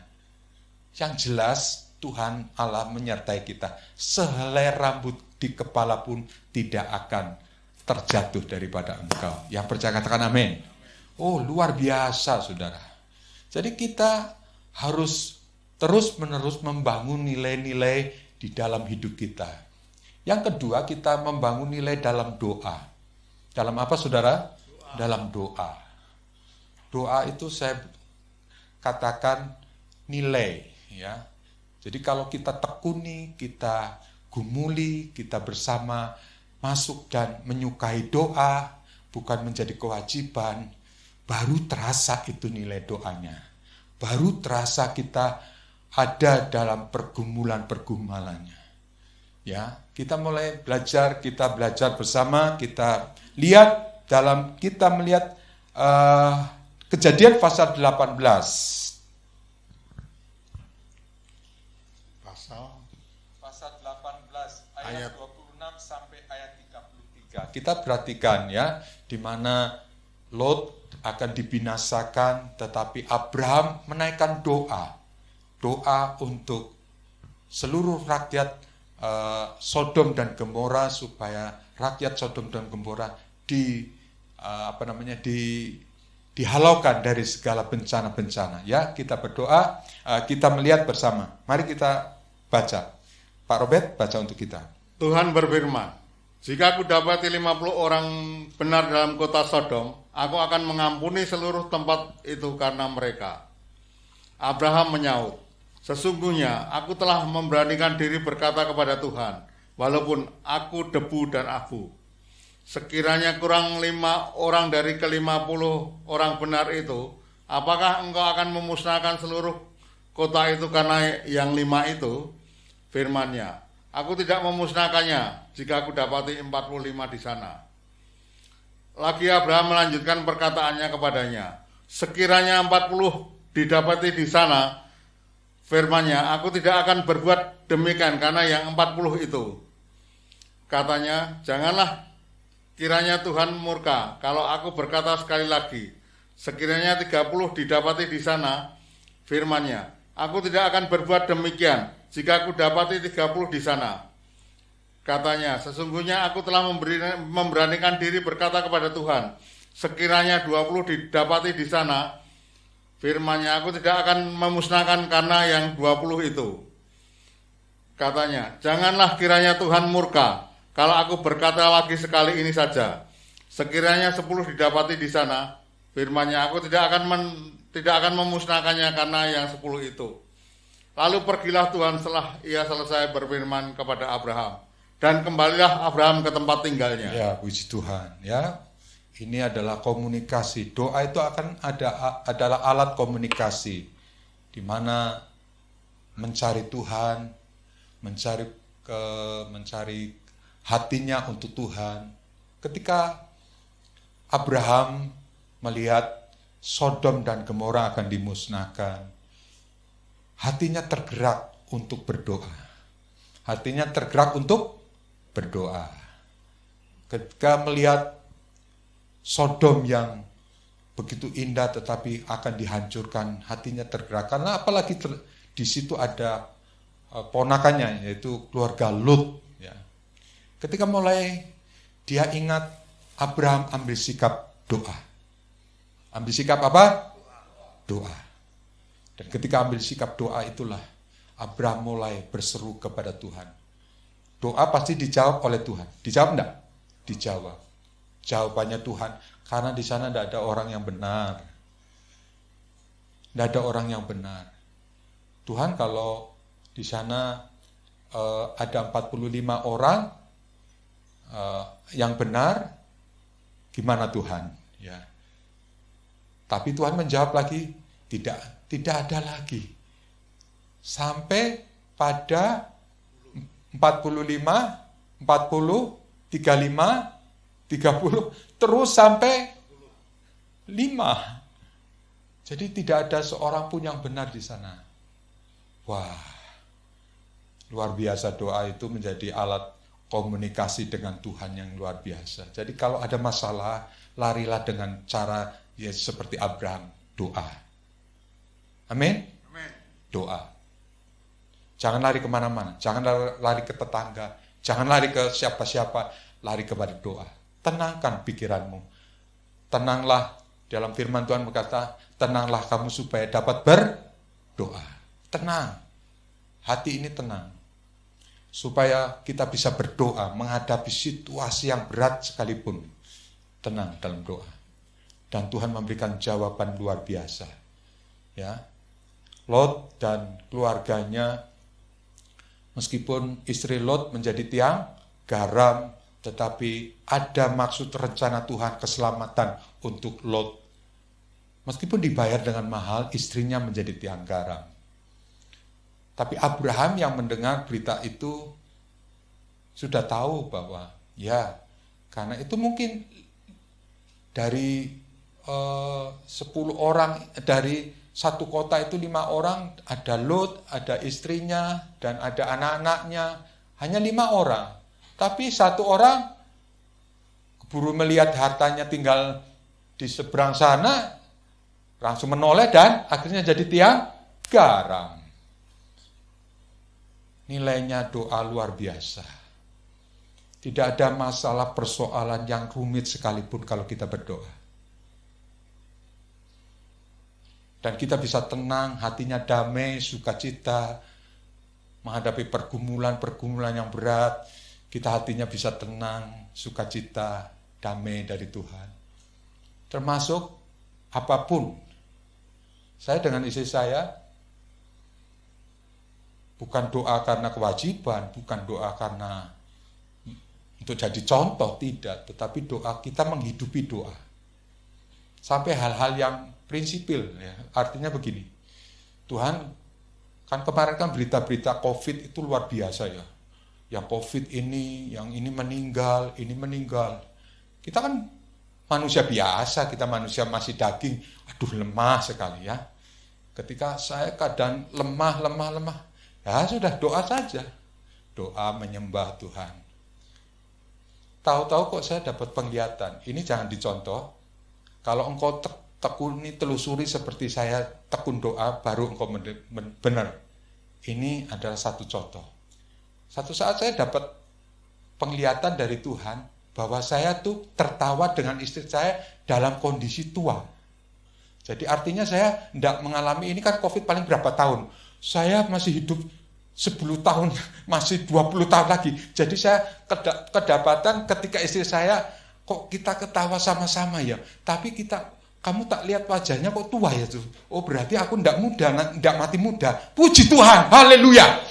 Yang jelas Tuhan Allah menyertai kita. Sehelai rambut di kepala pun tidak akan terjatuh daripada engkau. Yang percaya katakan amin. Oh, luar biasa saudara. Jadi kita harus terus-menerus membangun nilai-nilai di dalam hidup kita. Yang kedua, kita membangun nilai dalam doa. Dalam apa saudara? Dalam doa. Doa itu saya katakan nilai, ya. Jadi kalau kita tekuni, kita gumuli, kita bersama masuk dan menyukai doa, bukan menjadi kewajiban, baru terasa itu nilai doanya. Baru terasa kita ada dalam pergumulan-pergumulannya. Ya, kita mulai belajar, kita belajar bersama, kita melihat Kejadian pasal 18. Pasal 18 ayat 26 sampai ayat 33. Kita perhatikan ya, di mana Lot akan dibinasakan, tetapi Abraham menaikkan doa untuk seluruh rakyat Sodom dan Gomora, supaya rakyat Sodom dan Gomora dihalaukan dari segala bencana-bencana. Ya, kita berdoa, kita melihat bersama. Mari kita baca. Pak Robert, baca untuk kita. Tuhan berfirman, jika aku dapati 50 orang benar dalam kota Sodom, aku akan mengampuni seluruh tempat itu karena mereka. Abraham menyaut, sesungguhnya aku telah memberanikan diri berkata kepada Tuhan, walaupun aku debu dan abu. Sekiranya kurang 5 orang dari ke-50 orang benar itu, apakah engkau akan memusnahkan seluruh kota itu karena yang 5 itu? Firman-Nya, aku tidak memusnahkannya jika aku dapati 45 di sana. Lagi Abraham melanjutkan perkataannya kepadanya, sekiranya 40 didapati di sana, firman-Nya, aku tidak akan berbuat demikian karena yang 40 itu. Katanya, janganlah kiranya Tuhan murka kalau aku berkata sekali lagi, sekiranya 30 didapati di sana, firman-Nya, aku tidak akan berbuat demikian jika aku dapati 30 di sana. Katanya, sesungguhnya aku telah memberanikan diri berkata kepada Tuhan, sekiranya 20 didapati di sana, firman-Nya, aku tidak akan memusnahkan karena yang 20 itu. Katanya, janganlah kiranya Tuhan murka kalau aku berkata lagi sekali ini saja, sekiranya 10 didapati di sana, firman-Nya, aku tidak akan memusnahkannya karena yang 10 itu. Lalu pergilah Tuhan setelah ia selesai berfirman kepada Abraham, dan kembalilah Abraham ke tempat tinggalnya. Ya, puji Tuhan. Ya, ini adalah komunikasi. Doa itu adalah alat komunikasi, di mana mencari Tuhan, mencari hatinya untuk Tuhan. Ketika Abraham melihat Sodom dan Gomora akan dimusnahkan, hatinya tergerak untuk berdoa. Ketika melihat Sodom yang begitu indah tetapi akan dihancurkan, hatinya tergerak. Karena apalagi di situ ada ponakannya, yaitu keluarga Lot. Ya. Ketika mulai dia ingat, Abraham ambil sikap doa. Ambil sikap apa? Doa. Dan ketika ambil sikap doa itulah Abraham mulai berseru kepada Tuhan. Doa pasti dijawab oleh Tuhan. Dijawab enggak? Dijawab. Jawabannya Tuhan, karena di sana tidak ada orang yang benar. Tidak ada orang yang benar. Tuhan, kalau di sana ada 45 orang yang benar, gimana Tuhan? Ya. Tapi Tuhan menjawab lagi, tidak ada lagi. Sampai pada 45, 40, 35, 30, terus sampai 5. Jadi tidak ada seorang pun yang benar di sana. Wah, luar biasa. Doa itu menjadi alat komunikasi dengan Tuhan yang luar biasa. Jadi kalau ada masalah, larilah dengan cara seperti Abraham, doa. Amin? Doa. Jangan lari kemana-mana, jangan lari ke tetangga, jangan lari ke siapa-siapa, lari kepada doa. Tenangkan pikiranmu. Tenanglah, dalam firman Tuhan berkata, tenanglah kamu supaya dapat berdoa. Tenang. Hati ini tenang. Supaya kita bisa berdoa menghadapi situasi yang berat sekalipun. Tenang dalam doa. Dan Tuhan memberikan jawaban luar biasa. Ya. Lot dan keluarganya, meskipun istri Lot menjadi tiang garam, tetapi ada maksud rencana Tuhan keselamatan untuk Lot. Meskipun dibayar dengan mahal, istrinya menjadi tiang garam. Tapi Abraham yang mendengar berita itu sudah tahu bahwa ya, karena itu mungkin dari 10 orang, dari satu kota itu 5 orang, ada Lot, ada istrinya, dan ada anak-anaknya, hanya 5 orang. Tapi 1 orang keburu melihat hartanya tinggal di seberang sana langsung menoleh dan akhirnya jadi tiang garam. Nilainya doa luar biasa. Tidak ada masalah persoalan yang rumit sekalipun kalau kita berdoa. Dan kita bisa tenang, hatinya damai, sukacita, menghadapi pergumulan-pergumulan yang berat. Kita hatinya bisa tenang, sukacita, damai dari Tuhan. Termasuk apapun. Saya dengan istri saya, bukan doa karena kewajiban, bukan doa karena untuk jadi contoh, tidak. Tetapi doa, kita menghidupi doa. Sampai hal-hal yang prinsipil, ya. Artinya begini, Tuhan, kan kemarin kan berita-berita COVID itu luar biasa ya. Yang COVID ini, yang ini meninggal. Kita kan manusia biasa, kita manusia masih daging, aduh lemah sekali ya. Ketika saya kadang lemah, ya sudah doa saja. Doa menyembah Tuhan. Tahu-tahu kok saya dapat penglihatan, ini jangan dicontoh. Kalau engkau tekuni, telusuri seperti saya tekun doa, baru engkau benar. Ini adalah satu contoh. Satu saat saya dapat penglihatan dari Tuhan, bahwa saya tuh tertawa dengan istri saya dalam kondisi tua. Jadi artinya saya tidak mengalami, ini kan COVID paling berapa tahun. Saya masih hidup 10 tahun, masih 20 tahun lagi. Jadi saya kedapatan ketika istri saya, kok kita ketawa sama-sama ya, tapi kamu tak lihat wajahnya kok tua ya tuh. Oh berarti aku tidak muda, tidak mati muda. Puji Tuhan, haleluya.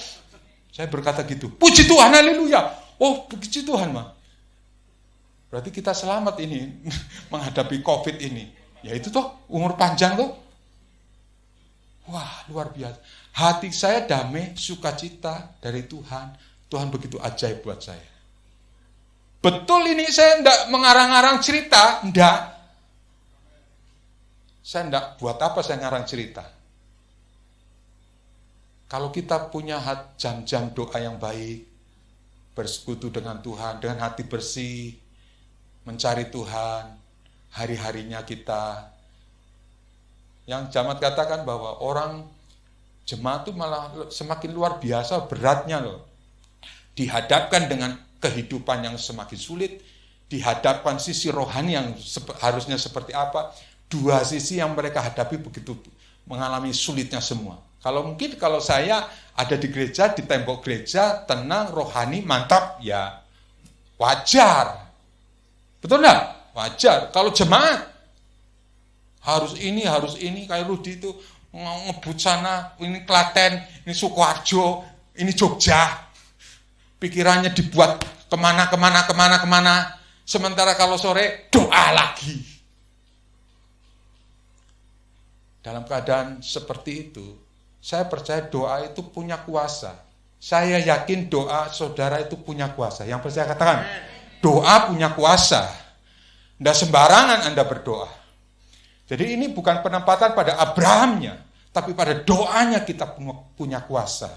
Saya berkata gitu, puji Tuhan, haleluya. Oh puji Tuhan mah. Berarti kita selamat ini menghadapi COVID ini. Ya itu toh umur panjang tuh. Wah luar biasa. Hati saya damai, sukacita dari Tuhan. Tuhan begitu ajaib buat saya. Betul ini saya enggak mengarang-arang cerita, enggak. Saya enggak buat apa saya ngarang cerita. Kalau kita punya jam-jam doa yang baik, bersekutu dengan Tuhan, dengan hati bersih, mencari Tuhan, hari-harinya kita. Yang Jamaat katakan bahwa orang jemaat itu malah semakin luar biasa beratnya loh. Dihadapkan dengan kehidupan yang semakin sulit, dihadapkan sisi rohani yang harusnya seperti apa, dua sisi yang mereka hadapi begitu mengalami sulitnya semua. Kalau saya ada di gereja, di tembok gereja, tenang, rohani, mantap, ya wajar. Betul enggak? Wajar. Kalau jemaat, harus ini, kayak Rudi itu ngebut sana, ini Klaten, ini Sukoharjo, ini Jogja. Pikirannya dibuat kemana. Sementara kalau sore doa lagi. Dalam keadaan seperti itu, saya percaya doa itu punya kuasa. Saya yakin doa saudara itu punya kuasa. Yang percaya katakan, doa punya kuasa. Tidak sembarangan Anda berdoa. Jadi ini bukan penempatan pada Abrahamnya, tapi pada doanya kita punya kuasa.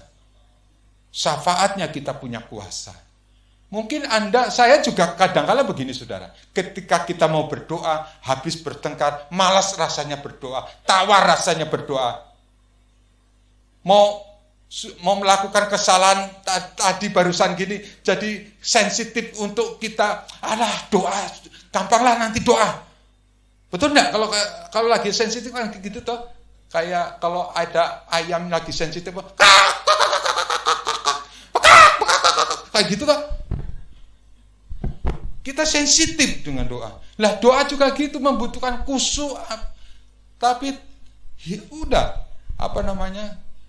Syafaatnya kita punya kuasa. Mungkin saya juga kadang-kala begini saudara. Ketika kita mau berdoa, habis bertengkar, malas rasanya berdoa, tawar rasanya berdoa. Mau melakukan kesalahan tadi barusan gini, jadi sensitif untuk kita, doa, gampanglah nanti doa. Betul enggak? Kalau lagi sensitif kan gitu toh. Kayak kalau ada ayam lagi sensitif, kayak gitu toh. Kita sensitif dengan doa. Lah doa juga gitu membutuhkan khusyuk. Tapi ya udah,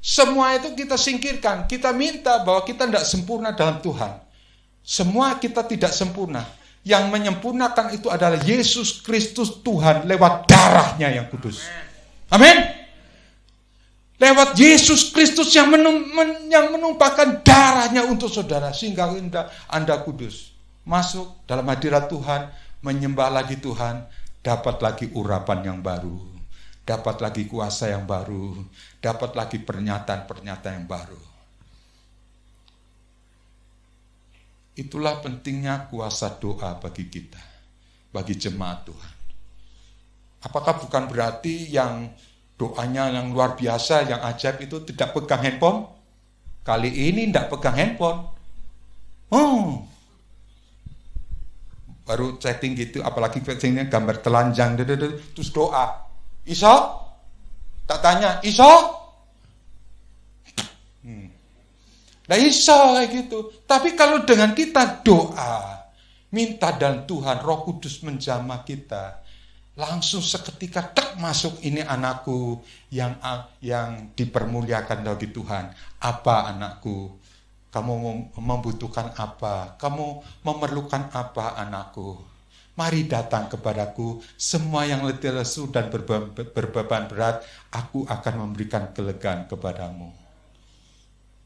semua itu kita singkirkan. Kita minta bahwa kita tidak sempurna dalam Tuhan. Semua kita tidak sempurna. Yang menyempurnakan itu adalah Yesus Kristus Tuhan lewat darahnya yang kudus. Amin. Lewat Yesus Kristus yang menumpahkan darahnya untuk saudara. Sehingga Anda kudus. Masuk dalam hadirat Tuhan. Menyembah lagi Tuhan. Dapat lagi urapan yang baru. Dapat lagi kuasa yang baru. Dapat lagi pernyataan-pernyataan yang baru. Itulah pentingnya kuasa doa bagi kita. Bagi jemaat Tuhan. Apakah bukan berarti yang doanya yang luar biasa, yang ajaib itu tidak pegang handphone? Kali ini tidak pegang handphone. Baru chatting gitu, apalagi chattingnya gambar telanjang, terus doa. Iso? Tak tanya, iso? Nah iso kayak gitu. Tapi kalau dengan kita doa, minta dan Tuhan Roh Kudus menjamah kita, langsung seketika masuk, ini anakku yang dipermuliakan bagi Tuhan. Apa anakku? Kamu membutuhkan apa? Kamu memerlukan apa anakku? Mari datang kepadaku, semua yang letih lesu dan berbeban berat, aku akan memberikan kelegaan kepadamu.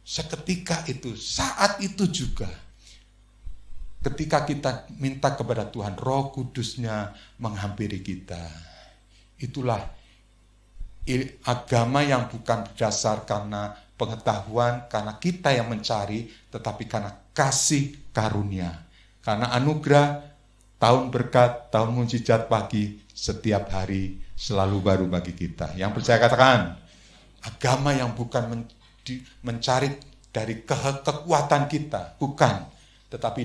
Seketika itu, saat itu juga, ketika kita minta kepada Tuhan, Roh Kudusnya menghampiri kita. Itulah agama yang bukan berdasar karena pengetahuan, karena kita yang mencari, tetapi karena kasih karunia. Karena anugerah, tahun berkat, tahun mujizat pagi, setiap hari selalu baru bagi kita. Yang percaya katakan, agama yang bukan mencari dari kekuatan kita, bukan. Tetapi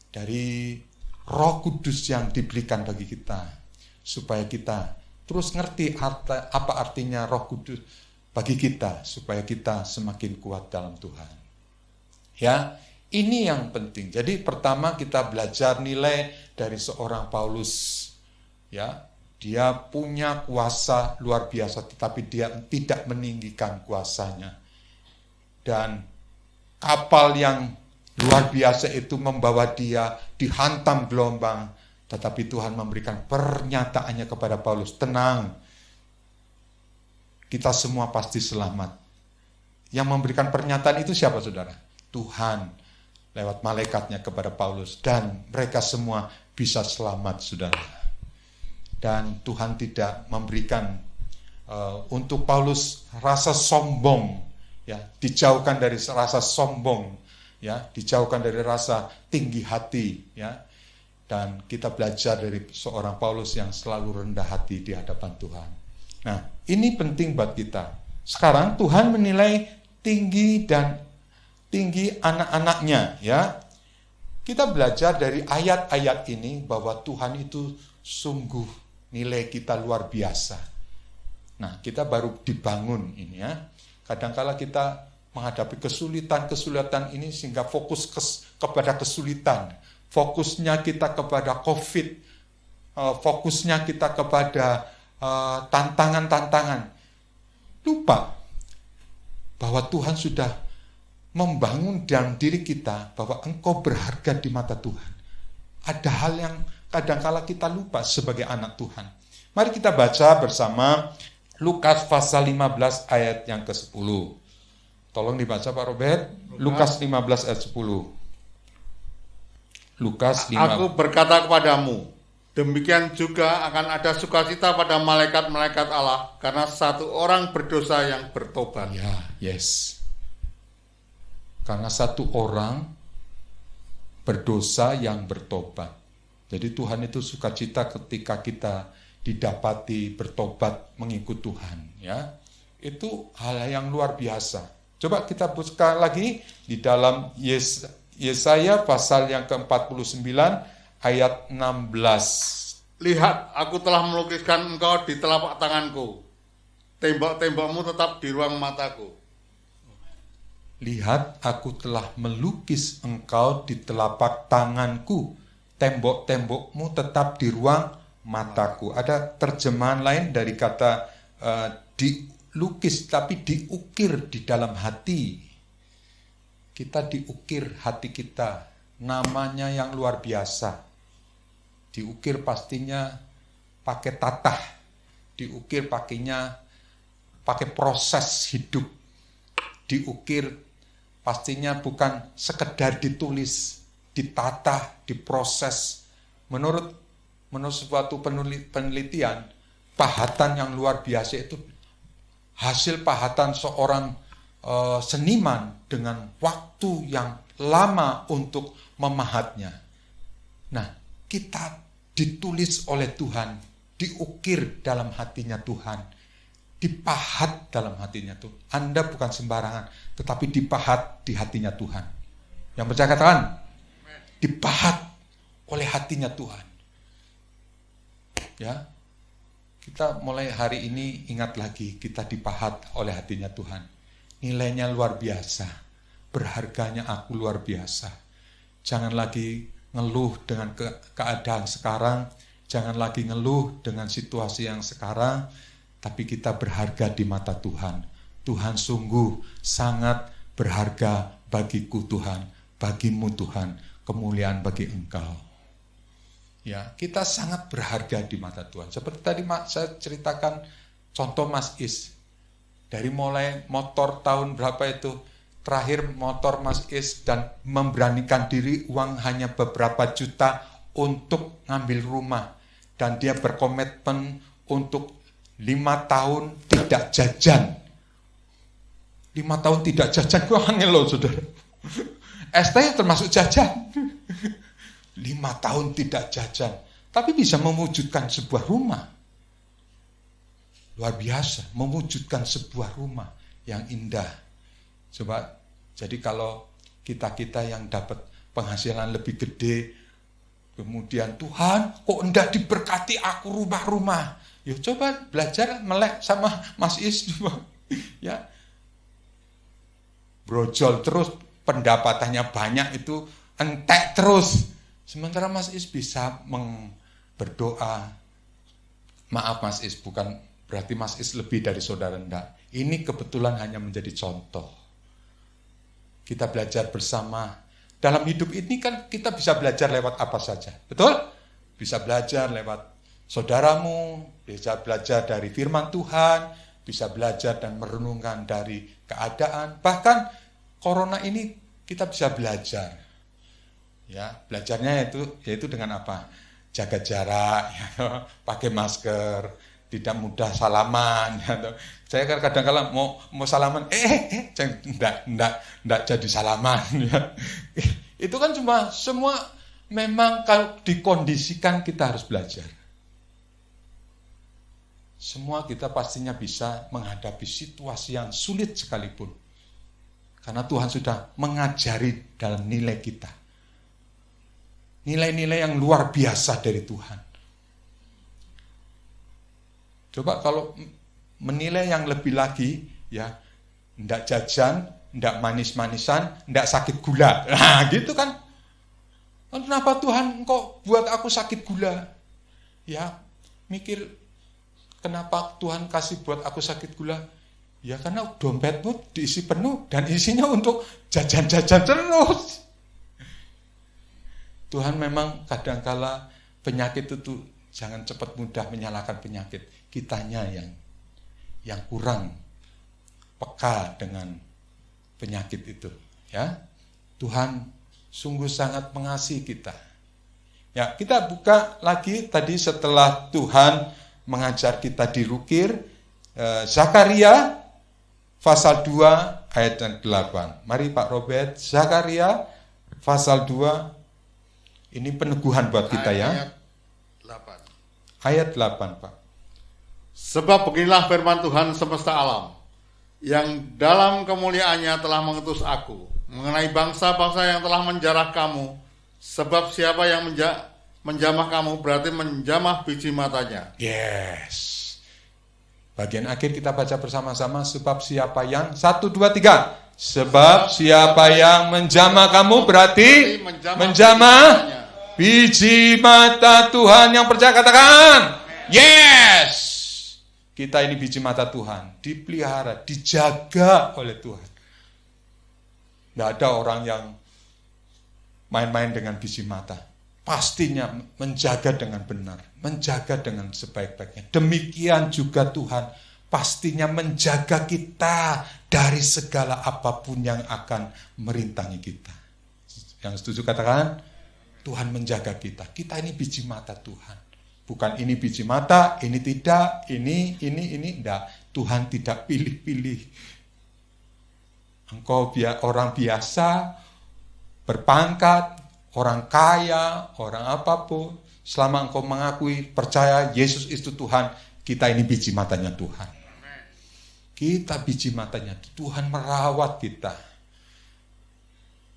dari Roh Kudus yang diberikan bagi kita, supaya kita terus ngerti apa artinya Roh Kudus bagi kita, supaya kita semakin kuat dalam Tuhan. Ya, ini yang penting. Jadi pertama kita belajar nilai dari seorang Paulus. Ya, dia punya kuasa luar biasa, tetapi dia tidak meninggikan kuasanya. Dan kapal yang luar biasa itu membawa dia dihantam gelombang, tetapi Tuhan memberikan pernyataannya kepada Paulus, tenang, kita semua pasti selamat. Yang memberikan pernyataan itu siapa saudara? Tuhan lewat malaikatnya kepada Paulus, dan mereka semua bisa selamat saudara. Dan Tuhan tidak memberikan untuk Paulus rasa sombong, ya, dijauhkan dari rasa sombong, ya, dijauhkan dari rasa tinggi hati, ya. Dan kita belajar dari seorang Paulus yang selalu rendah hati di hadapan Tuhan. Nah, ini penting buat kita. Sekarang Tuhan menilai tinggi anak-anaknya, ya. Kita belajar dari ayat-ayat ini bahwa Tuhan itu sungguh nilai kita luar biasa. Nah, kita baru dibangun ini, ya. Kadang-kala kita menghadapi kesulitan ini sehingga fokus kepada kesulitan. Fokusnya kita kepada COVID, fokusnya kita kepada tantangan-tantangan. Lupa bahwa Tuhan sudah membangun dalam diri kita bahwa engkau berharga di mata Tuhan. Ada hal yang kadangkala kita lupa sebagai anak Tuhan. Mari kita baca bersama Lukas pasal 15 ayat yang ke-10. Tolong dibaca Pak Robert. Lukas 15 ayat 10. Lukas 15. Aku berkata kepadamu, demikian juga akan ada sukacita pada malaikat-malaikat Allah karena satu orang berdosa yang bertobat. Ya, yes. Karena satu orang berdosa yang bertobat. Jadi Tuhan itu sukacita ketika kita didapati bertobat mengikut Tuhan, ya. Itu hal yang luar biasa. Coba kita buka lagi di dalam Yesaya pasal yang ke-49 ayat 16. Lihat, aku telah melukiskan engkau di telapak tanganku. Tembok-tembokmu tetap di ruang mataku. Lihat, aku telah melukis engkau di telapak tanganku. Tembok-tembokmu tetap di ruang mataku. Ada terjemahan lain dari kata dilukis, tapi diukir di dalam hati. Kita diukir hati kita, namanya yang luar biasa. Diukir pastinya pakai tatah, diukir pakai proses hidup. Diukir pastinya bukan sekedar ditulis, ditata, diproses. Menurut suatu penelitian, pahatan yang luar biasa itu hasil pahatan seorang seniman dengan waktu yang lama untuk memahatnya. Nah, kita ditulis oleh Tuhan diukir dalam hatinya Tuhan, dipahat dalam hatinya Tuhan. Anda bukan sembarangan, tetapi dipahat di hatinya Tuhan. Yang percaya katakan, dipahat oleh hatinya Tuhan. Ya, kita mulai hari ini ingat lagi, kita dipahat oleh hatinya Tuhan. Nilainya luar biasa, berharganya aku luar biasa. Jangan lagi ngeluh dengan keadaan sekarang, jangan lagi ngeluh dengan situasi yang sekarang, tapi kita berharga di mata Tuhan. Tuhan sungguh sangat berharga bagiku Tuhan, bagimu Tuhan, kemuliaan bagi engkau. Ya, kita sangat berharga di mata Tuhan. Seperti tadi saya ceritakan contoh Mas Is. Dari mulai motor tahun berapa itu, terakhir motor Mas Is dan memberanikan diri uang hanya beberapa juta untuk ngambil rumah. Dan dia berkomitmen untuk 5 tahun tidak jajan. 5 tahun tidak jajan, gue angel loh saudara. ST termasuk jajan. 5 tahun tidak jajan, tapi bisa mewujudkan sebuah rumah. Luar biasa, mewujudkan sebuah rumah yang indah. Coba, jadi kalau kita-kita yang dapat penghasilan lebih gede, kemudian Tuhan kok enggak diberkati aku rumah-rumah. Ya coba belajar melek sama Mas Is. Ya, brojol terus, pendapatannya banyak itu entek terus. Sementara Mas Is bisa berdoa. Maaf Mas Is, bukan berarti Mas Is lebih dari saudara, enggak. Ini kebetulan hanya menjadi contoh. Kita belajar bersama. Dalam hidup ini kan kita bisa belajar lewat apa saja. Betul? Bisa belajar lewat saudaramu, bisa belajar dari firman Tuhan, bisa belajar dan merenungkan dari keadaan. Bahkan corona ini kita bisa belajar. Ya, belajarnya yaitu dengan apa? Jaga jarak, ya, pakai masker, tidak mudah salaman. Ya. Saya kan kadang-kadang mau salaman, enggak jadi salaman. Ya. Itu kan semua memang kalau dikondisikan kita harus belajar. Semua kita pastinya bisa menghadapi situasi yang sulit sekalipun. Karena Tuhan sudah mengajari dalam nilai kita. Nilai-nilai yang luar biasa dari Tuhan. Coba kalau menilai yang lebih lagi, ya, ndak jajan, ndak manis-manisan, ndak sakit gula. Nah, gitu kan. Kenapa Tuhan kok buat aku sakit gula? Ya, mikir kenapa Tuhan kasih buat aku sakit gula? Ya karena dompetmu diisi penuh dan isinya untuk jajan-jajan terus. Tuhan memang kadangkala penyakit itu jangan cepat mudah menyalahkan penyakit. Kitanya yang kurang peka dengan penyakit itu. Ya, Tuhan sungguh sangat mengasihi kita. Ya, kita buka lagi tadi setelah Tuhan mengajar kita dirukir, Zakaria pasal 2 ayat 8. Mari Pak Robert, Zakaria pasal 2. Ini peneguhan buat kita ya. Ayat 8, Pak. Sebab beginilah firman Tuhan semesta alam, yang dalam kemuliaannya telah mengutus aku, mengenai bangsa-bangsa yang telah menjarah kamu, sebab siapa yang menjamah kamu berarti menjamah biji matanya. Yes. Bagian akhir kita baca bersama-sama, sebab siapa yang, 1, 2, 3. Sebab siapa yang menjamah kamu berarti menjamah biji mata Tuhan. Yang percaya katakan, yes. Kita ini biji mata Tuhan, dipelihara, dijaga oleh Tuhan. Tidak ada orang yang main-main dengan biji mata. Pastinya menjaga dengan benar, menjaga dengan sebaik-baiknya. Demikian juga Tuhan pastinya menjaga kita dari segala apapun yang akan merintangi kita. Yang setuju katakan, Tuhan menjaga kita. Kita ini biji mata Tuhan. Bukan ini biji mata, ini tidak, ini, enggak. Tuhan tidak pilih-pilih. Engkau orang biasa, berpangkat, orang kaya, orang apapun. selama engkau mengakui, percaya Yesus itu Tuhan, kita ini biji matanya Tuhan. Kita biji matanya, Tuhan merawat kita.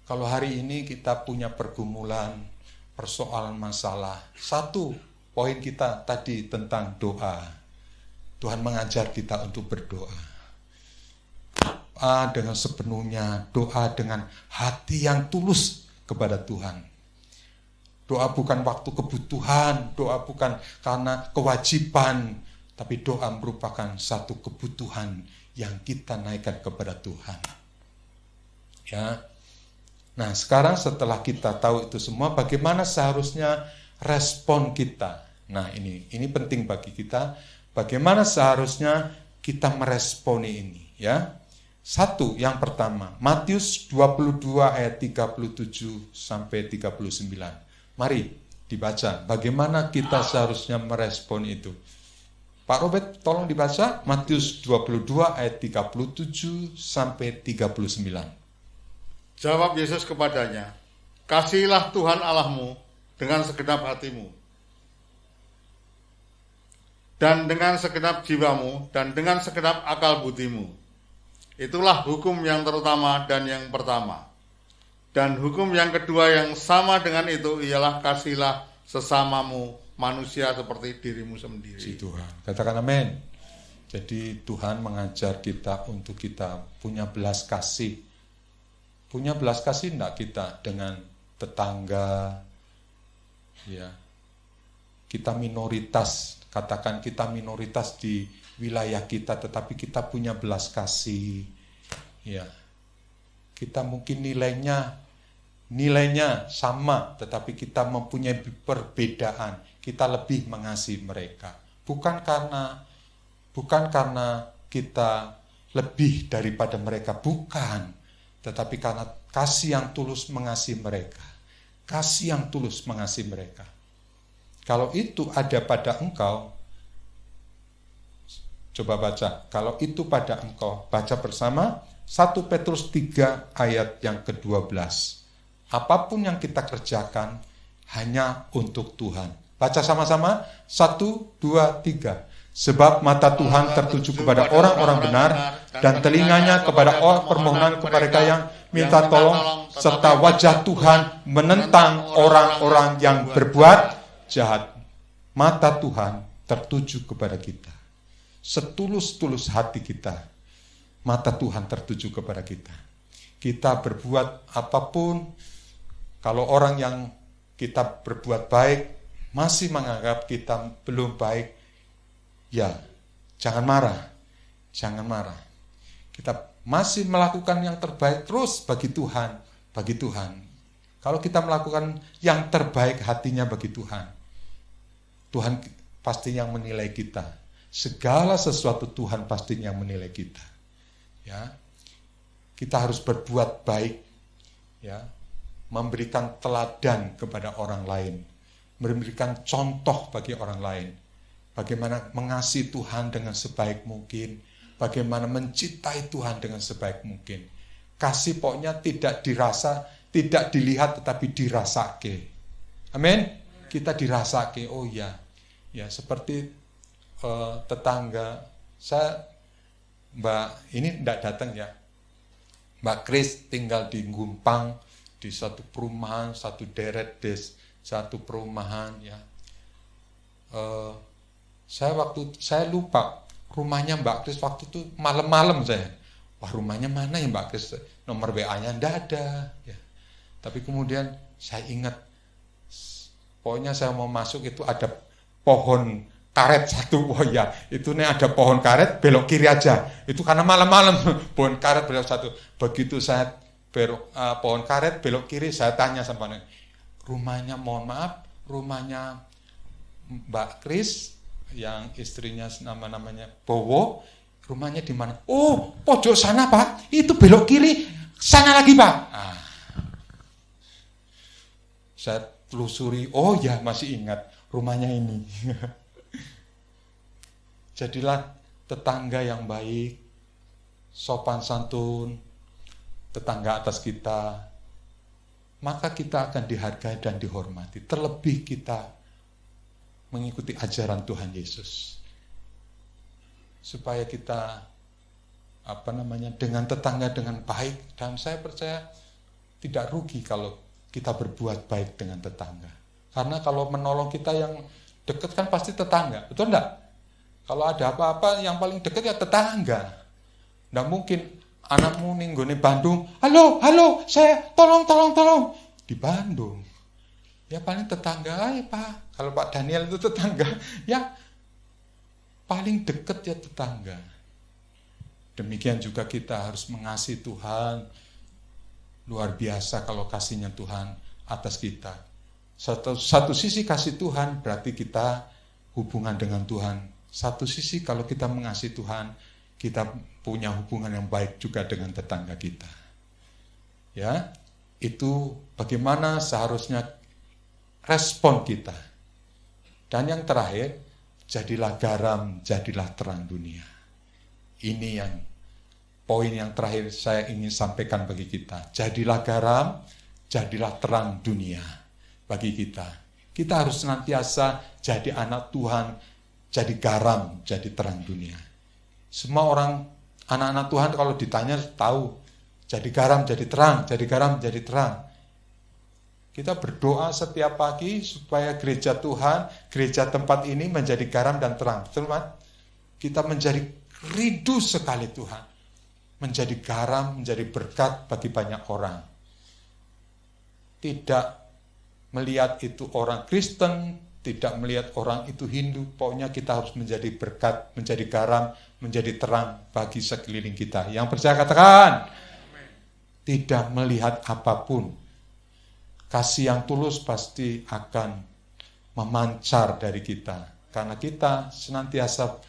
Kalau hari ini kita punya pergumulan, persoalan masalah, satu poin kita tadi tentang doa. Tuhan mengajar kita untuk berdoa. Doa dengan sepenuhnya, doa dengan hati yang tulus kepada Tuhan. Doa bukan waktu kebutuhan, doa bukan karena kewajiban, tapi doa merupakan satu kebutuhan yang kita naikkan kepada Tuhan. Ya. Nah, sekarang setelah kita tahu itu semua, bagaimana seharusnya respon kita? Nah, ini penting bagi kita. Bagaimana seharusnya kita meresponi ini, ya? Satu, yang pertama, Matius 22 ayat 37 sampai 39. Mari dibaca, bagaimana kita seharusnya merespon itu. Pak Robert, tolong dibaca Matius 22 ayat 37 sampai 39. Jawab Yesus kepadanya, kasihilah Tuhan Allahmu dengan segenap hatimu, dan dengan segenap jiwamu, dan dengan segenap akal budimu. Itulah hukum yang terutama dan yang pertama. Dan hukum yang kedua yang sama dengan itu ialah kasihilah sesamamu manusia seperti dirimu sendiri. Si Tuhan, katakan amin. Jadi Tuhan mengajar kita untuk kita punya belas kasih. Punya belas kasih enggak kita dengan tetangga, ya. Kita minoritas, katakan kita minoritas di wilayah kita, tetapi kita punya belas kasih, ya. Kita mungkin nilainya sama, tetapi kita mempunyai perbedaan. Kita lebih mengasihi mereka, bukan karena kita lebih daripada mereka, bukan. Tetapi karena kasih yang tulus mengasihi mereka. Kasih yang tulus mengasihi mereka. Kalau itu ada pada engkau, coba baca. Kalau itu pada engkau, baca bersama 1 Petrus 3 ayat yang ke-12. Apapun yang kita kerjakan hanya untuk Tuhan. Baca sama-sama, 1, 2, 3. Sebab mata Tuhan tertuju kepada orang-orang benar, dan telinganya kepada permohonan kepada mereka yang minta tolong, serta wajah Tuhan menentang orang-orang yang berbuat jahat. Mata Tuhan tertuju kepada kita. Setulus-tulus hati kita, mata Tuhan tertuju kepada kita. Kita berbuat apapun, kalau orang yang kita berbuat baik masih menganggap kita belum baik, ya, jangan marah. Kita masih melakukan yang terbaik terus bagi Tuhan. Kalau kita melakukan yang terbaik hatinya bagi Tuhan, Tuhan pasti yang menilai kita. Segala sesuatu Tuhan pasti yang menilai kita. Ya, kita harus berbuat baik, ya, memberikan teladan kepada orang lain, memberikan contoh bagi orang lain. Bagaimana mengasihi Tuhan dengan sebaik mungkin. Bagaimana mencintai Tuhan dengan sebaik mungkin. Kasih pokoknya tidak dirasa, tidak dilihat, tetapi dirasake. Amin. Kita dirasake. Oh ya, ya seperti tetangga saya, Mbak ini tidak datang ya. Mbak Kris tinggal di Gumpang, di satu perumahan, satu deret des, satu perumahan ya. Saya lupa rumahnya Mbak Kris waktu itu malam-malam saya. Wah, rumahnya mana ya Mbak Kris? Nomor WA-nya enggak ada ya. Tapi kemudian saya ingat, pokoknya saya mau masuk itu ada pohon karet satu. Oh ya, itu nih ada pohon karet, belok kiri aja. Itu karena malam-malam pohon karet belok satu. Begitu saya belok pohon karet belok kiri, saya tanya sama rumahnya, mohon maaf, rumahnya Mbak Kris yang istrinya namanya Bowo, rumahnya di mana? Oh, pojok sana Pak, itu belok kiri, sana lagi Pak. Saya telusuri, oh ya masih ingat rumahnya ini. Jadilah tetangga yang baik, sopan santun, tetangga atas kita, maka kita akan dihargai dan dihormati. Terlebih kita mengikuti ajaran Tuhan Yesus. Supaya kita dengan tetangga dengan baik, dan saya percaya tidak rugi kalau kita berbuat baik dengan tetangga. Karena kalau menolong kita yang dekat kan pasti tetangga, betul enggak? Kalau ada apa-apa yang paling dekat ya tetangga. Enggak mungkin anakmu nih nggone Bandung, halo, saya tolong di Bandung. Ya paling tetangga ya Pak. Kalau Pak Daniel itu tetangga, ya paling dekat ya tetangga. Demikian juga kita harus mengasihi Tuhan. Luar biasa kalau kasihnya Tuhan atas kita. Satu sisi kasih Tuhan berarti kita hubungan dengan Tuhan. Satu sisi kalau kita mengasihi Tuhan, kita punya hubungan yang baik juga dengan tetangga kita. Ya, itu bagaimana seharusnya respon kita. Dan yang terakhir, jadilah garam, jadilah terang dunia. Ini yang poin yang terakhir saya ingin sampaikan bagi kita. Jadilah garam, jadilah terang dunia bagi kita. Kita harus senantiasa jadi anak Tuhan, jadi garam, jadi terang dunia. Semua orang, anak-anak Tuhan kalau ditanya tahu, jadi garam, jadi terang, jadi garam, jadi terang. Kita berdoa setiap pagi supaya gereja Tuhan, gereja tempat ini menjadi garam dan terang. Betul, Mas? Kita menjadi rindu sekali Tuhan. Menjadi garam, menjadi berkat bagi banyak orang. Tidak melihat itu orang Kristen, tidak melihat orang itu Hindu. Pokoknya kita harus menjadi berkat, menjadi garam, menjadi terang bagi sekeliling kita. Yang percaya katakan. Tidak melihat apapun. Kasih yang tulus pasti akan memancar dari kita. Karena kita senantiasa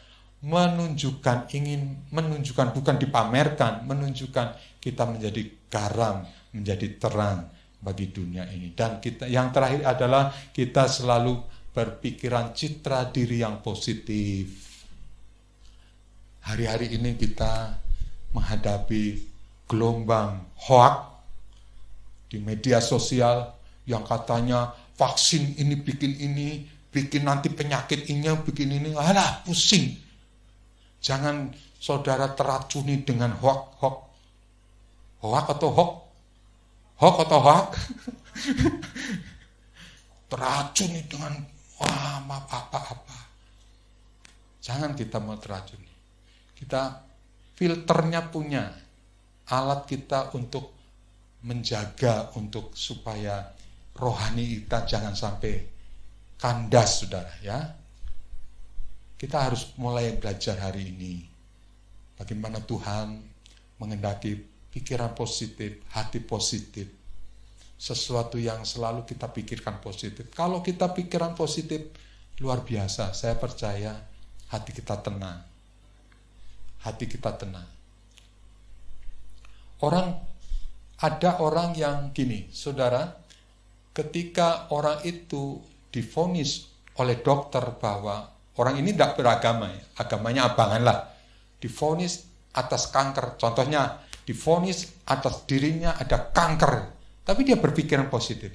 ingin menunjukkan, bukan dipamerkan, menunjukkan kita menjadi garam, menjadi terang bagi dunia ini. Dan kita, yang terakhir adalah kita selalu berpikiran citra diri yang positif. Hari-hari ini kita menghadapi gelombang hoax di media sosial yang katanya vaksin ini, bikin nanti penyakit ini, bikin ini. Alah, pusing. Jangan saudara teracuni dengan hoax. Hoax atau hoax? Hoax atau hoax? Teracuni dengan apa-apa. Jangan kita mau teracuni. Kita filternya punya. Alat kita untuk menjaga, untuk supaya rohani kita jangan sampai kandas, saudara, ya. Kita harus mulai belajar hari ini bagaimana Tuhan menghendaki pikiran positif, hati positif, sesuatu yang selalu kita pikirkan positif. Kalau kita pikiran positif, luar biasa, saya percaya hati kita tenang. Hati kita tenang. Ada orang yang gini, saudara, ketika orang itu divonis oleh dokter bahwa orang ini tidak beragama, agamanya abangan lah, divonis atas kanker, contohnya divonis atas dirinya ada kanker, tapi dia berpikiran positif.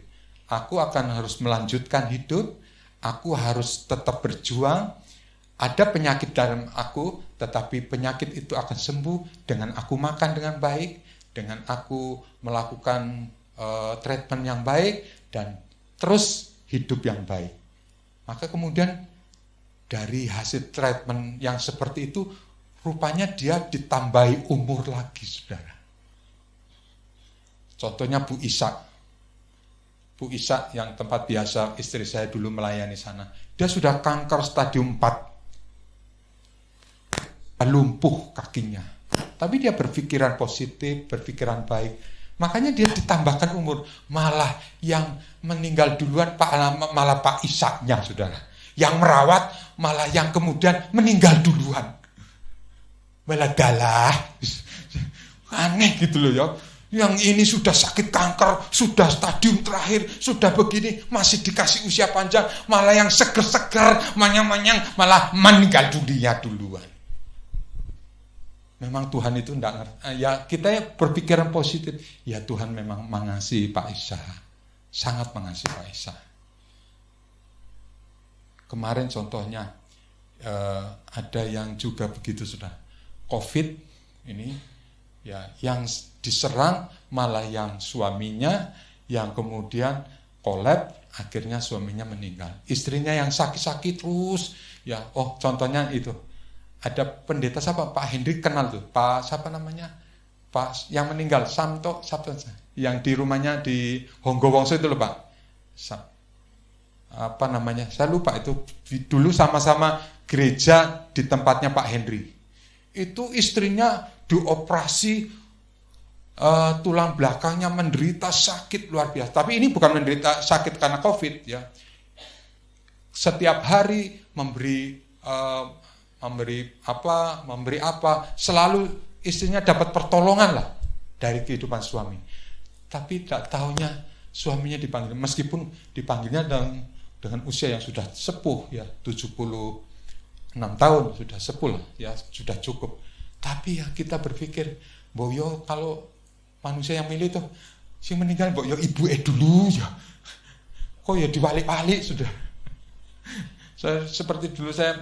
Aku akan harus melanjutkan hidup, aku harus tetap berjuang, ada penyakit dalam aku, tetapi penyakit itu akan sembuh dengan aku makan dengan baik, dengan aku melakukan treatment yang baik, dan terus hidup yang baik. Maka kemudian dari hasil treatment yang seperti itu, rupanya dia ditambahi umur lagi, saudara. Contohnya Bu Ishak. Bu Ishak yang tempat biasa istri saya dulu melayani sana. Dia sudah kanker stadium 4. Lumpuh kakinya. Tapi dia berpikiran positif, berpikiran baik. Makanya dia ditambahkan umur. Malah yang meninggal duluan malah Pak Ishaknya, saudara. Yang merawat malah yang kemudian meninggal duluan. Malah galah. Aneh gitu loh ya. Yang ini sudah sakit kanker, sudah stadium terakhir, sudah begini, masih dikasih usia panjang, malah yang seger-seger, manyang-manyang, malah meninggal dunia duluan. Memang Tuhan itu enggak ngerti. Ya kita berpikiran positif. Ya Tuhan memang mengasihi Pak Isa. Sangat mengasihi Pak Isa. Kemarin contohnya ada yang juga begitu sudah COVID ini ya, yang diserang malah yang suaminya yang kemudian kolab, akhirnya suaminya meninggal. Istrinya yang sakit-sakit terus ya. Oh, contohnya itu. Ada pendeta siapa? Pak Hendrik kenal tuh. Pak siapa namanya? Pak yang meninggal Samto siapa? Yang di rumahnya di Honggowongso itu loh, Pak. Apa namanya? Saya lupa itu. Dulu sama-sama gereja di tempatnya Pak Henry. Itu istrinya dioperasi, tulang belakangnya menderita sakit luar biasa. Tapi ini bukan menderita sakit karena COVID ya. Setiap hari memberi apa, selalu istrinya dapat pertolongan lah dari kehidupan suami. Tapi tak tahunya suaminya dipanggil, meskipun dipanggilnya dengan usia yang sudah sepuh ya, 76 tahun sudah sepuh lah, ya sudah cukup. Tapi ya kita berpikir, boyo kalau manusia yang milih tuh si meninggal, boyo ibu dulu ya, kok ya diwalik-walik sudah. Seperti dulu saya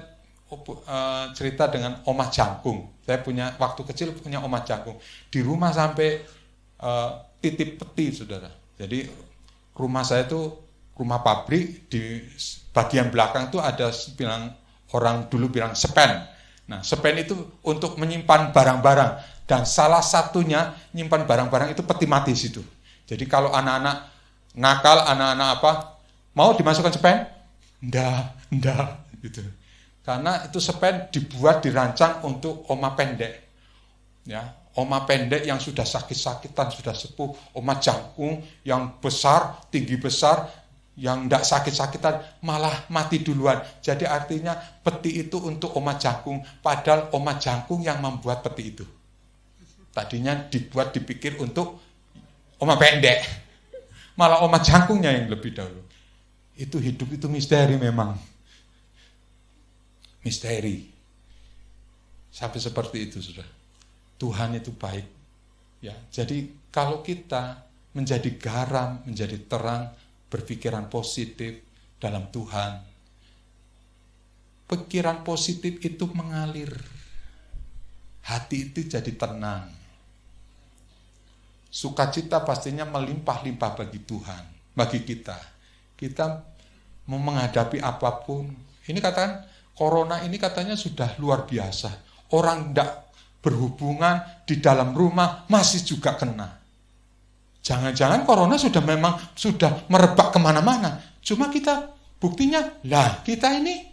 cerita dengan Omah Jangkung. Saya punya waktu kecil punya Omah Jangkung di rumah sampai titip peti, saudara. Jadi rumah saya itu rumah pabrik, di bagian belakang itu ada orang dulu bilang sepen. Nah, sepen itu untuk menyimpan barang-barang, dan salah satunya nyimpan barang-barang itu peti mati situ. Jadi kalau anak-anak nakal, anak-anak apa mau dimasukkan sepen? Ndak gitu. Karena itu sepen dibuat, dirancang untuk oma pendek. Ya, oma pendek yang sudah sakit-sakitan, sudah sepuh, oma jangkung yang besar, tinggi besar, yang tidak sakit-sakitan malah mati duluan. Jadi artinya peti itu untuk oma jangkung, padahal oma jangkung yang membuat peti itu. Tadinya dipikir untuk oma pendek, malah oma jangkungnya yang lebih dahulu. Itu hidup itu misteri memang. Misteri. Sampai seperti itu sudah. Tuhan itu baik. Ya, jadi kalau kita menjadi garam, menjadi terang, berpikiran positif dalam Tuhan, pikiran positif itu mengalir. Hati itu jadi tenang. Sukacita pastinya melimpah-limpah bagi Tuhan, bagi kita. Kita mau menghadapi apapun. Ini katakan corona ini katanya sudah luar biasa. Orang tidak berhubungan di dalam rumah masih juga kena. Jangan-jangan corona sudah merebak kemana-mana. Cuma kita buktinya, kita ini.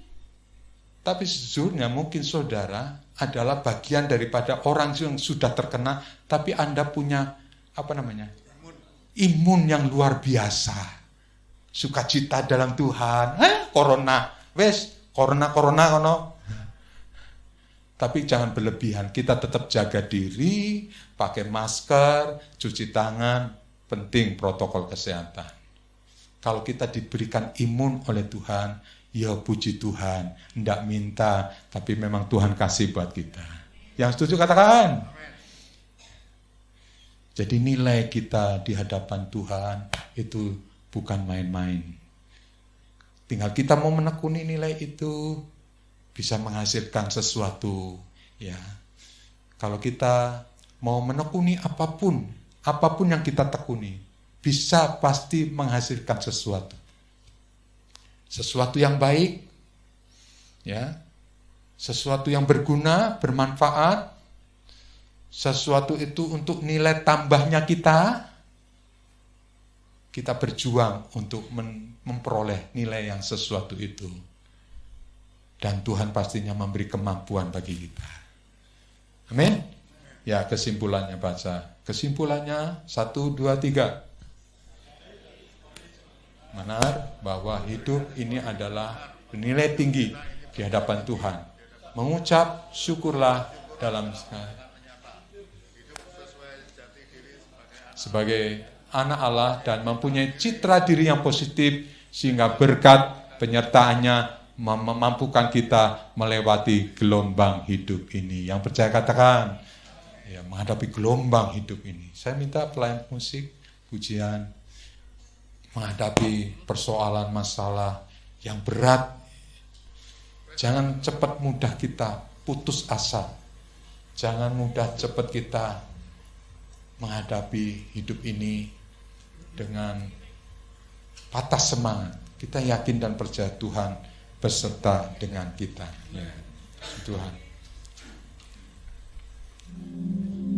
Tapi sejujurnya mungkin saudara adalah bagian daripada orang yang sudah terkena, tapi Anda punya imun yang luar biasa. Sukacita dalam Tuhan. Corona, corona. Tapi jangan berlebihan. Kita tetap jaga diri, pakai masker, cuci tangan, penting protokol kesehatan. Kalau kita diberikan imun oleh Tuhan, ya puji Tuhan, tidak minta, tapi memang Tuhan kasih buat kita. Yang setuju katakan. Jadi nilai kita di hadapan Tuhan itu bukan main-main. Tinggal kita mau menekuni nilai itu, bisa menghasilkan sesuatu. Ya, kalau kita mau menekuni apapun yang kita tekuni, bisa pasti menghasilkan sesuatu. Sesuatu yang baik, ya, sesuatu yang berguna, bermanfaat, sesuatu itu untuk nilai tambahnya kita berjuang untuk memperoleh nilai yang sesuatu itu. Dan Tuhan pastinya memberi kemampuan bagi kita. Amin. Ya, kesimpulannya baca. Kesimpulannya 1, 2, 3. Benar bahwa hidup ini adalah bernilai tinggi di hadapan Tuhan. Mengucap syukurlah dalam sebagai anak Allah dan mempunyai citra diri yang positif, sehingga berkat penyertaannya memampukan kita melewati gelombang hidup ini. Yang percaya katakan, ya, menghadapi gelombang hidup ini. Saya minta pelayan musik, pujian, menghadapi persoalan masalah yang berat Jangan cepat mudah kita putus asa. Jangan mudah cepat kita menghadapi hidup ini dengan patah semangat. Kita yakin dan percaya Tuhan beserta dengan kita. Ya, Tuhan.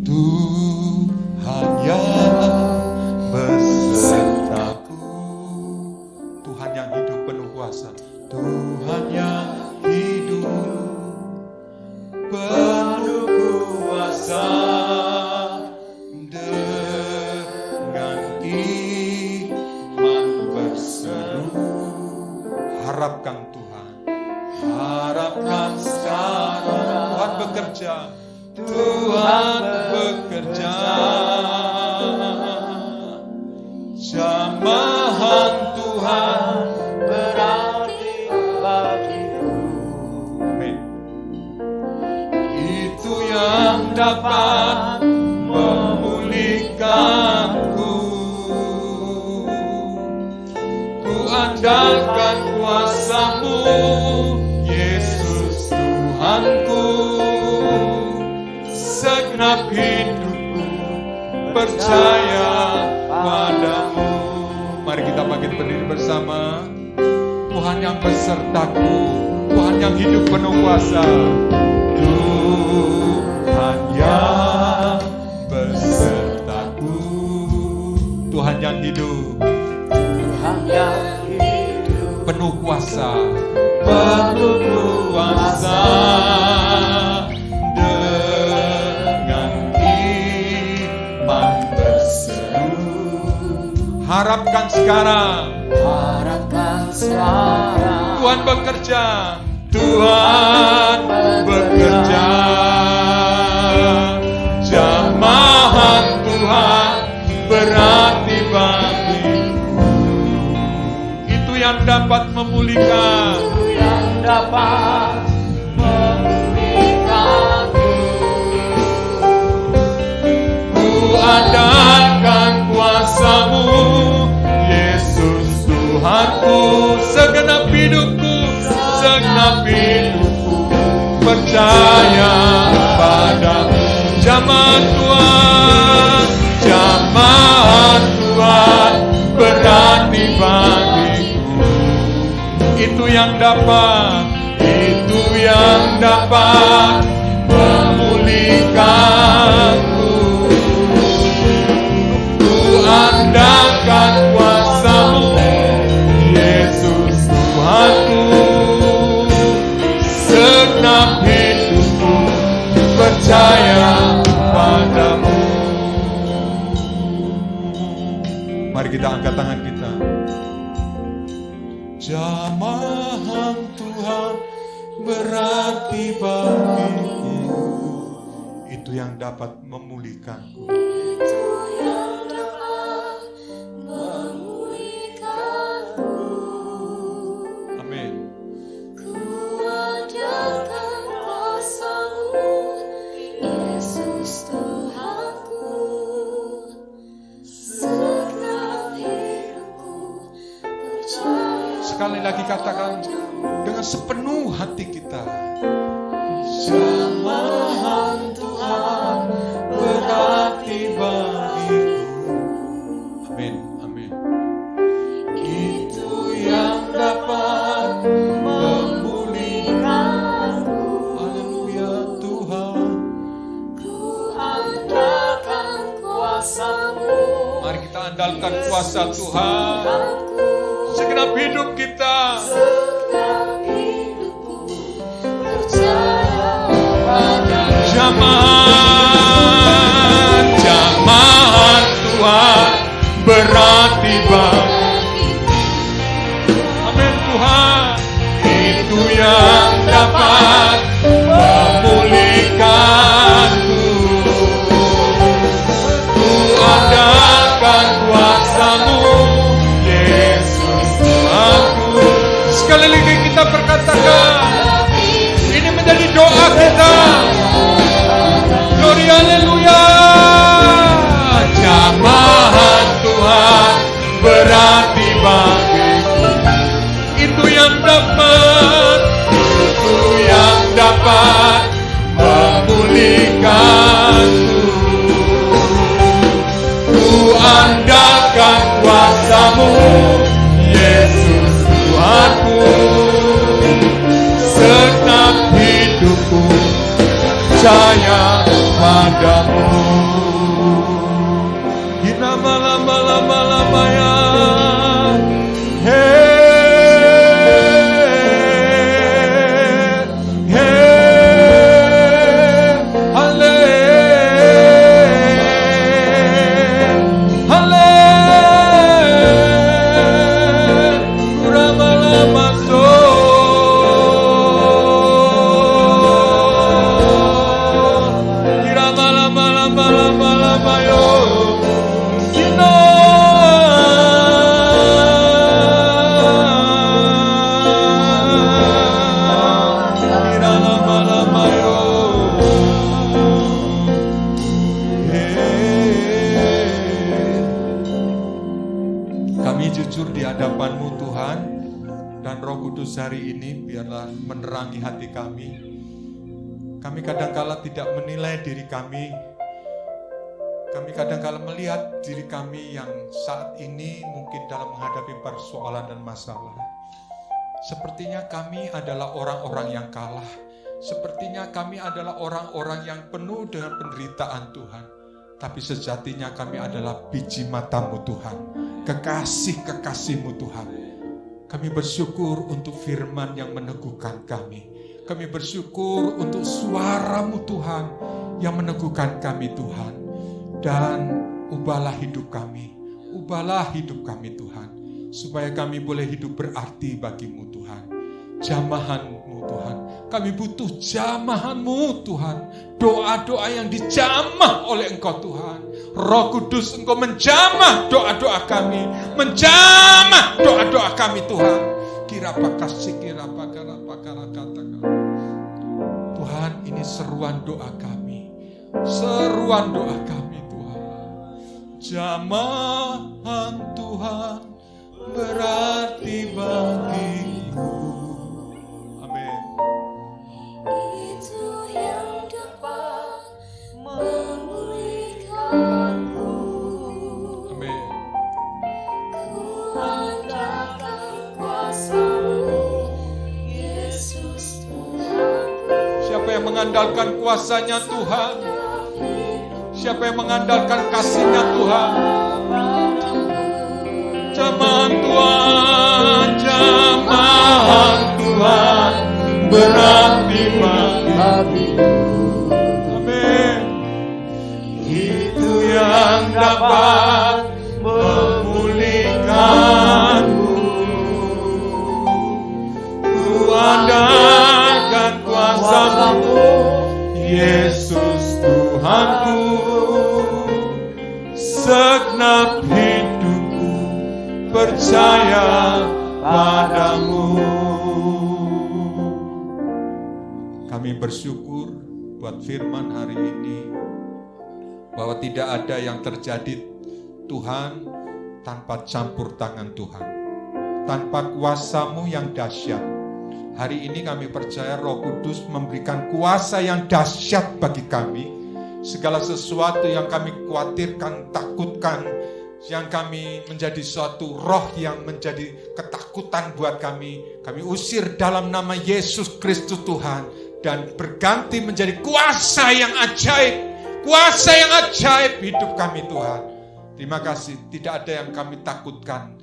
Tuhan yang besertaku, Tuhan yang hidup penuh kuasa, Tuhan yang hidup penuh kuasa, dengan iman berseru. Harapkan Tuhan, harapkan sekarang. Tuhan bekerja, Tuhan bekerja. Jamahan Tuhan berarti bagiku. Amin. Itu yang dapat memulihkanku. Ku andalkan kuasa-Mu, Yesus Tuhanku. Segenap hidupku percaya padamu. Mari kita bangkit berdiri bersama. Tuhan yang besertaku, Tuhan yang hidup penuh kuasa, Tuhan yang besertaku, Tuhan yang hidup, Tuhan yang hidup penuh kuasa, penuh kuasa. Harapkan sekarang, harapkan sekarang. Tuhan bekerja, Tuhan bekerja. Jamahan Tuhan berarti bagiku. Itu yang dapat memulihkan, itu yang dapat memulihkanku. Ku andalkan kuasa-Mu, Yesus Tuhanku. Segenap hidupku, segenap hidupku percaya padamu. Jamahan Tuhan, jamahan Tuhan berarti bagiku. Itu yang dapat, itu yang dapat memulihkanku. Ku andalkan kuasa-Mu, Yesus Tuhanku. Segenap hidupku percaya padamu. Mari kita angkat tangan kita. Jamahan Tuhan berarti bagiku. Itu yang dapat memulihkanku. Sekali lagi katakan dengan sepenuh hati kita. Jamahan Tuhan berarti bagiku. Amin, amin. Itu yang dapat memulihkanku. Haleluya Tuhan. Ku andalkan kuasa-Mu. Mari kita andalkan kuasa Tuhan. Segenap hidup kita, segenap hidupku percaya padamu. Jamahan, jamahan Tuhan berarti bagiku. Amin Tuhan. Itu yang dapat memulihkanku. Ku andalkan kuasa-Mu, sekali lagi kita berkatakan, ini menjadi doa kita. Glory haleluya. Jamahan Tuhan berarti bagiku. Itu yang dapat, itu padamu. Hina lama ya. Hari ini biarlah menerangi hati kami. Kami kadangkala tidak menilai diri kami. Kami kadangkala melihat diri kami yang saat ini mungkin dalam menghadapi persoalan dan masalah. Sepertinya kami adalah orang-orang yang kalah. Sepertinya kami adalah orang-orang yang penuh dengan penderitaan Tuhan. Tapi sejatinya kami adalah biji mata-Mu Tuhan. Kekasih-kekasih-Mu Tuhan. Kami bersyukur untuk firman yang meneguhkan kami. Kami bersyukur untuk suara-Mu Tuhan yang meneguhkan kami Tuhan. Dan ubahlah hidup kami. Ubahlah hidup kami Tuhan. Supaya kami boleh hidup berarti bagi-Mu Tuhan. Jamahan-Mu Tuhan. Kami butuh jamahan-Mu Tuhan. Doa-doa yang dijamah oleh Engkau Tuhan. Roh Kudus, Engkau menjamah doa-doa kami. Menjamah doa-doa kami Tuhan. Tuhan, ini seruan doa kami. Seruan doa kami Tuhan. Jamahan Tuhan berarti bagiku. Amin. Itu yang dapat memulihkanku. Amin. Ku andalkan kuasa-Mu, Yesus Tuhanku. Siapa yang mengandalkan kuasanya Tuhan? Siapa yang mengandalkan kasih-Nya Tuhan? Jamahan Tuhan, jamahan Tuhan berarti bagiku. Amin. Itu yang dapat memulihkanku. Ku andalkan kuasa-Mu, Yesus Tuhanku. Segenap hidupku percaya padamu. Kami bersyukur buat firman hari ini, bahwa tidak ada yang terjadi Tuhan tanpa campur tangan Tuhan, tanpa kuasa-Mu yang dahsyat. Hari ini kami percaya Roh Kudus memberikan kuasa yang dahsyat bagi kami. Segala sesuatu yang kami khawatirkan, takutkan, yang kami menjadi suatu roh yang menjadi ketakutan buat kami usir dalam nama Yesus Kristus Tuhan, dan berganti menjadi kuasa yang ajaib hidup kami Tuhan. Terima kasih, tidak ada yang kami takutkan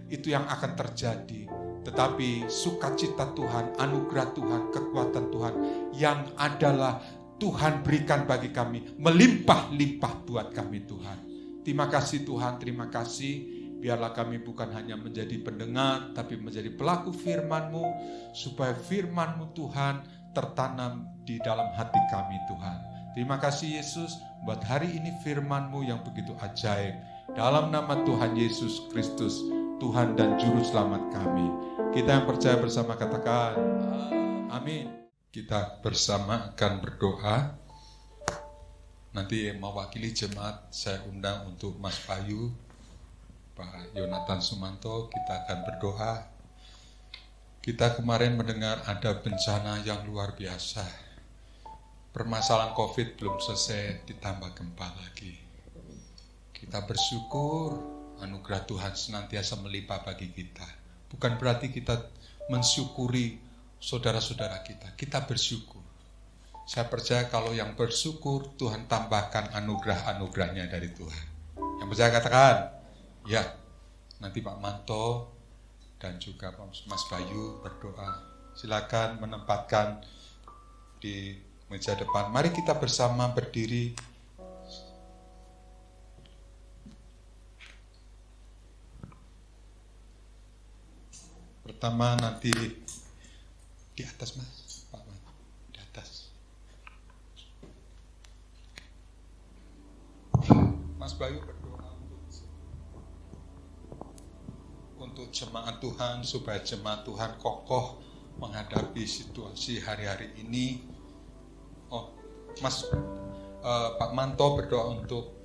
itu yang akan terjadi, tetapi sukacita Tuhan, anugerah Tuhan, kekuatan Tuhan yang adalah Tuhan berikan bagi kami, melimpah-limpah buat kami Tuhan. Terima kasih Tuhan, terima kasih. Biarlah kami bukan hanya menjadi pendengar, tapi menjadi pelaku firman-Mu, supaya firman-Mu Tuhan tertanam di dalam hati kami Tuhan. Terima kasih Yesus, buat hari ini firman-Mu yang begitu ajaib. Dalam nama Tuhan Yesus Kristus, Tuhan dan Juru Selamat kami. Kita yang percaya bersama katakan, amin. Kita bersama akan berdoa. Nanti mewakili jemaat saya undang untuk Mas Bayu, Pak Yonatan Sumanto, kita akan berdoa. Kita kemarin mendengar ada bencana yang luar biasa. Permasalahan COVID belum selesai, ditambah gempa lagi. Kita bersyukur anugerah Tuhan senantiasa melimpah bagi kita. Bukan berarti kita mensyukuri saudara-saudara kita. Kita bersyukur. Saya percaya kalau yang bersyukur, Tuhan tambahkan anugerah-anugerahnya dari Tuhan. Yang percaya katakan, ya. Nanti Pak Manto dan juga Mas Bayu berdoa. Silakan menempatkan di meja depan. Mari kita bersama berdiri. Pertama nanti di atas Mas, Pak Manto, di atas. Mas Bayu berdoa untuk jemaat Tuhan, supaya jemaat Tuhan kokoh menghadapi situasi hari-hari ini. Pak Manto berdoa untuk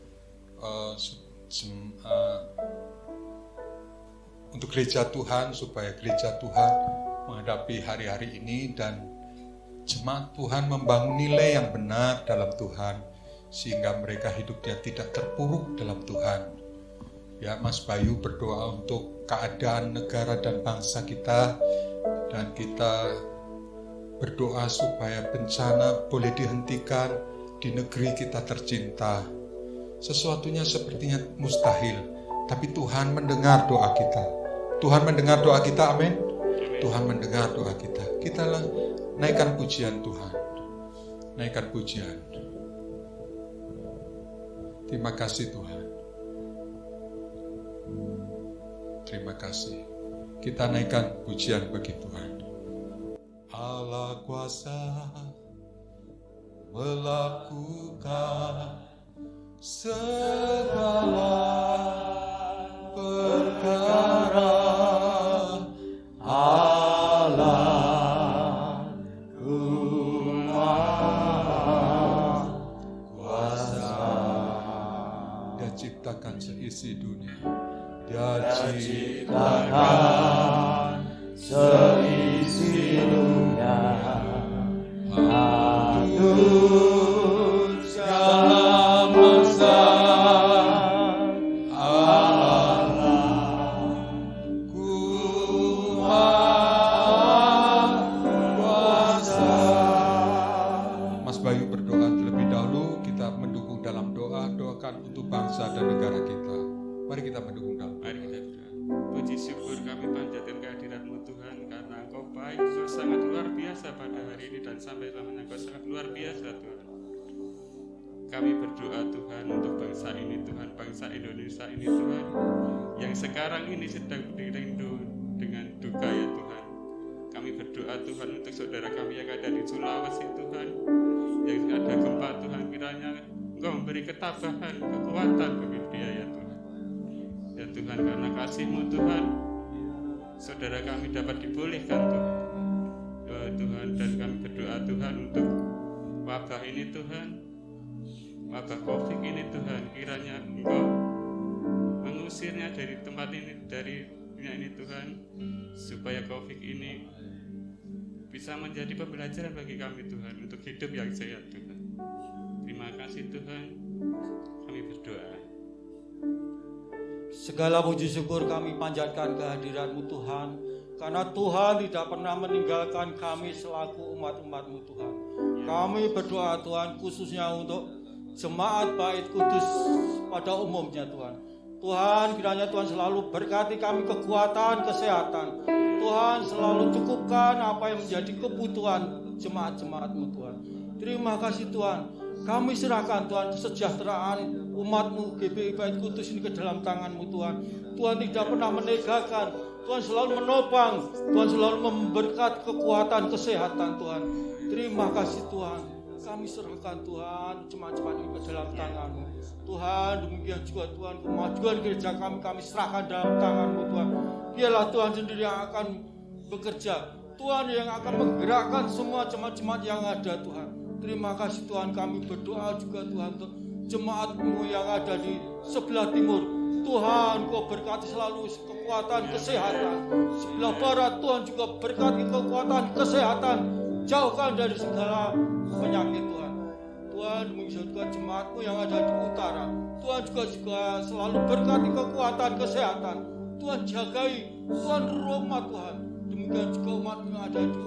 gereja Tuhan, supaya gereja Tuhan menghadapi hari-hari ini dan jemaat Tuhan membangun nilai yang benar dalam Tuhan, sehingga mereka hidupnya tidak terpuruk dalam Tuhan. Ya, Mas Bayu berdoa untuk keadaan negara dan bangsa kita, dan kita berdoa supaya bencana boleh dihentikan di negeri kita tercinta. Sesuatunya sepertinya mustahil, tapi Tuhan mendengar doa kita. Tuhan mendengar doa kita, amin. Tuhan mendengar doa kita. Kita naikkan pujian Tuhan. Naikkan pujian. Terima kasih Tuhan. Terima kasih. Kita naikkan pujian bagi Tuhan. Allah kuasa melakukan segala perkara. Allah kuasa. Dia ciptakan seisi dunia. Dia ciptakan seisi dunia, atur segala masa. Allah kuasa. Mas Bayu berdoa terlebih dahulu. Kita mendukung dalam doa. Doakan untuk bangsa dan negara kita. Mari kita mendukung dalam. Mari kita berdoa. Puji syukur kami panjatkan kehadirat-Mu Tuhan, karena Engkau baik, Engkau sangat luar biasa pada hari ini dan sampai lamanya Engkau sangat luar biasa Tuhan. Kami berdoa Tuhan untuk bangsa ini Tuhan, bangsa Indonesia ini Tuhan, yang sekarang ini sedang dirindu dengan duka ya Tuhan. Kami berdoa Tuhan untuk saudara kami yang ada di Sulawesi Tuhan, yang ada gempa Tuhan, kiranya Engkau memberi ketabahan, kekuatan bagi dia ya Tuhan. Ya Tuhan, karena kasih-Mu Tuhan, saudara kami dapat dibolehkan Tuhan. Doa Tuhan, dan kami berdoa Tuhan untuk wabah ini Tuhan, wabah COVID ini Tuhan, kiranya Engkau mengusirnya dari tempat ini, dari dunia ini Tuhan, supaya COVID ini bisa menjadi pembelajaran bagi kami Tuhan, untuk hidup yang sehat Tuhan. Terima kasih Tuhan, kami berdoa. Segala puji syukur kami panjatkan kehadirat-Mu Tuhan, karena Tuhan tidak pernah meninggalkan kami selaku umat-umat-Mu Tuhan. Kami berdoa Tuhan khususnya untuk jemaat Bait Kudus pada umumnya Tuhan. Tuhan, kiranya Tuhan selalu berkati kami kekuatan, kesehatan. Tuhan selalu cukupkan apa yang menjadi kebutuhan jemaat-jemaat-Mu Tuhan. Terima kasih Tuhan. Kami serahkan Tuhan kesejahteraan umat-Mu GBI Bait Kudus ini ke dalam tangan-Mu Tuhan. Tuhan tidak pernah menegakkan, Tuhan selalu menopang, Tuhan selalu memberkati kekuatan, kesehatan Tuhan. Terima kasih Tuhan. Kami serahkan Tuhan jemaat-jemaat ini ke dalam tangan-Mu Tuhan. Demikian juga Tuhan, kemajuan gereja kami serahkan dalam tangan-Mu Tuhan. Biarlah Tuhan sendiri yang akan bekerja, Tuhan yang akan menggerakkan semua jemaat-jemaat yang ada Tuhan. Terima kasih Tuhan, kami berdoa juga Tuhan untuk jemaat-Mu yang ada di sebelah timur. Tuhan, Kau berkati selalu kekuatan, kesehatan. Sebelah barat Tuhan juga berkati kekuatan, kesehatan. Jauhkan dari segala penyakit Tuhan. Tuhan, demikian juga jemaat-Mu yang ada di utara. Tuhan juga selalu berkati kekuatan, kesehatan. Tuhan jagai, Tuhan rahmat Tuhan. Demikian juga umat-Mu yang ada di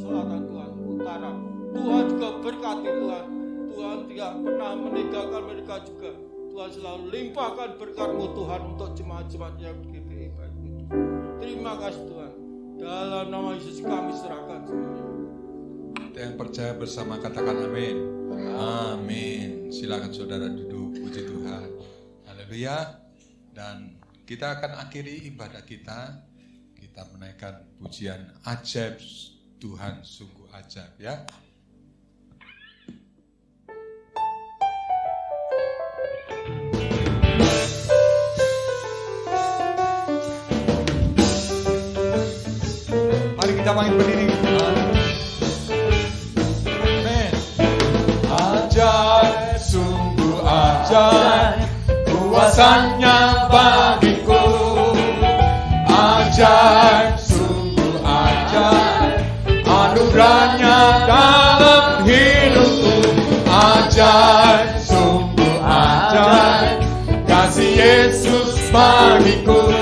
selatan Tuhan, utara. Tuhan juga berkati Tuhan. Tuhan tidak pernah meninggalkan mereka juga. Tuhan selalu limpahkan berkat-Mu Tuhan untuk jemaat-jemaat yang di GPI baik itu. Terima kasih Tuhan. Dalam nama Yesus kami serahkan semuanya. Yang percaya bersama katakan amin. Amin. Silakan saudara duduk, puji Tuhan. Haleluya. Dan kita akan akhiri ibadah kita. Kita menaikkan pujian ajaib, Tuhan sungguh ajaib ya. Mari kita main berdiri. Amin. Ajaib, sungguh ajaib, kuasanya bagiku. Ajaib, sungguh ajaib, anugerahnya dalam hidupku. Ajaib, sungguh ajaib, kasih Yesus bagiku.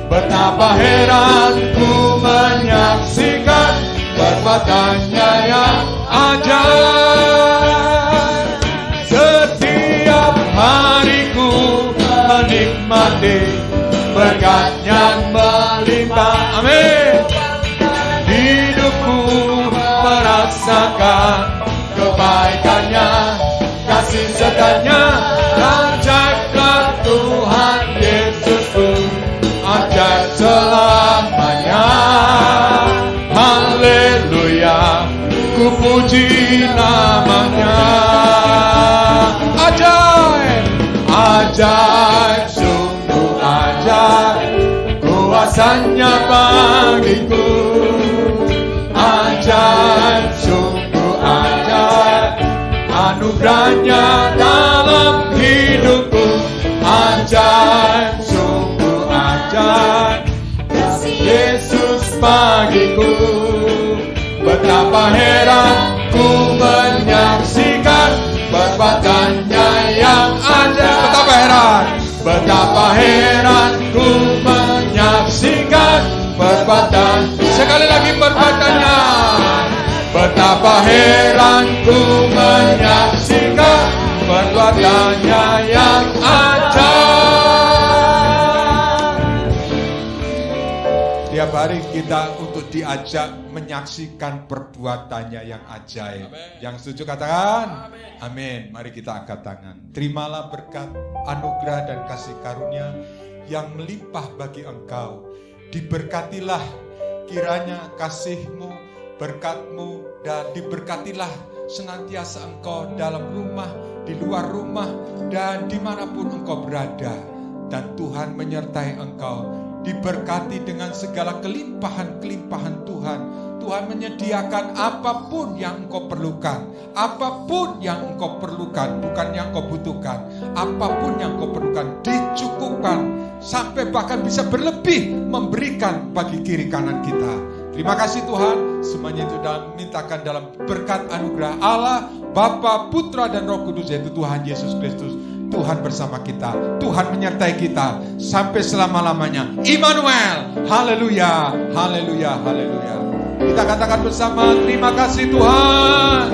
Betapa heran ku menyaksikan perbuatannya yang ajaib. Setiap hariku menikmati berkat yang melimpah. Amin. Hidupku merasakan kebaikannya, kasih setianya. Ajaiblah Tuhan Yesusku, ajaib selamanya. Haleluya, ku puji namanya. Ajaib, ajaib, sungguh ajaib, kuasanya bagiku. Ajaib, sungguh ajaib, anugerahnya dalam hidupku. Ajaib, sungguh ajaib, kasih Yesus bagiku. Betapa heran ku menyaksikan perbuatannya yang ajaib. Betapa heran, betapa heran ku menyaksikan perbuatan. Sekali lagi perbuatannya. Betapa heran ku menyaksikan perbuatannya yang ajaib. Tiap hari kita untuk diajak menyaksikan perbuatannya yang ajaib. Amen. Yang setuju katakan amin. Mari kita angkat tangan. Terimalah berkat, anugerah dan kasih karunia yang melimpah bagi engkau. Diberkatilah kiranya kasih-Mu, berkat-Mu, dan diberkatilah senantiasa engkau dalam rumah, di luar rumah, dan dimanapun engkau berada. Dan Tuhan menyertai engkau, diberkati dengan segala kelimpahan-kelimpahan Tuhan. Tuhan menyediakan apapun yang engkau perlukan. Apapun yang engkau perlukan, bukan yang engkau butuhkan. Apapun yang engkau perlukan, dicukupkan. Sampai bahkan bisa berlebih memberikan bagi kiri kanan kita. Terima kasih Tuhan. Semuanya itu mintakan dalam berkat anugerah Allah, Bapa, Putra, dan Roh Kudus, yaitu Tuhan Yesus Kristus. Tuhan bersama kita, Tuhan menyertai kita sampai selama-lamanya. Immanuel, haleluya, haleluya, haleluya. Kita katakan bersama, terima kasih Tuhan.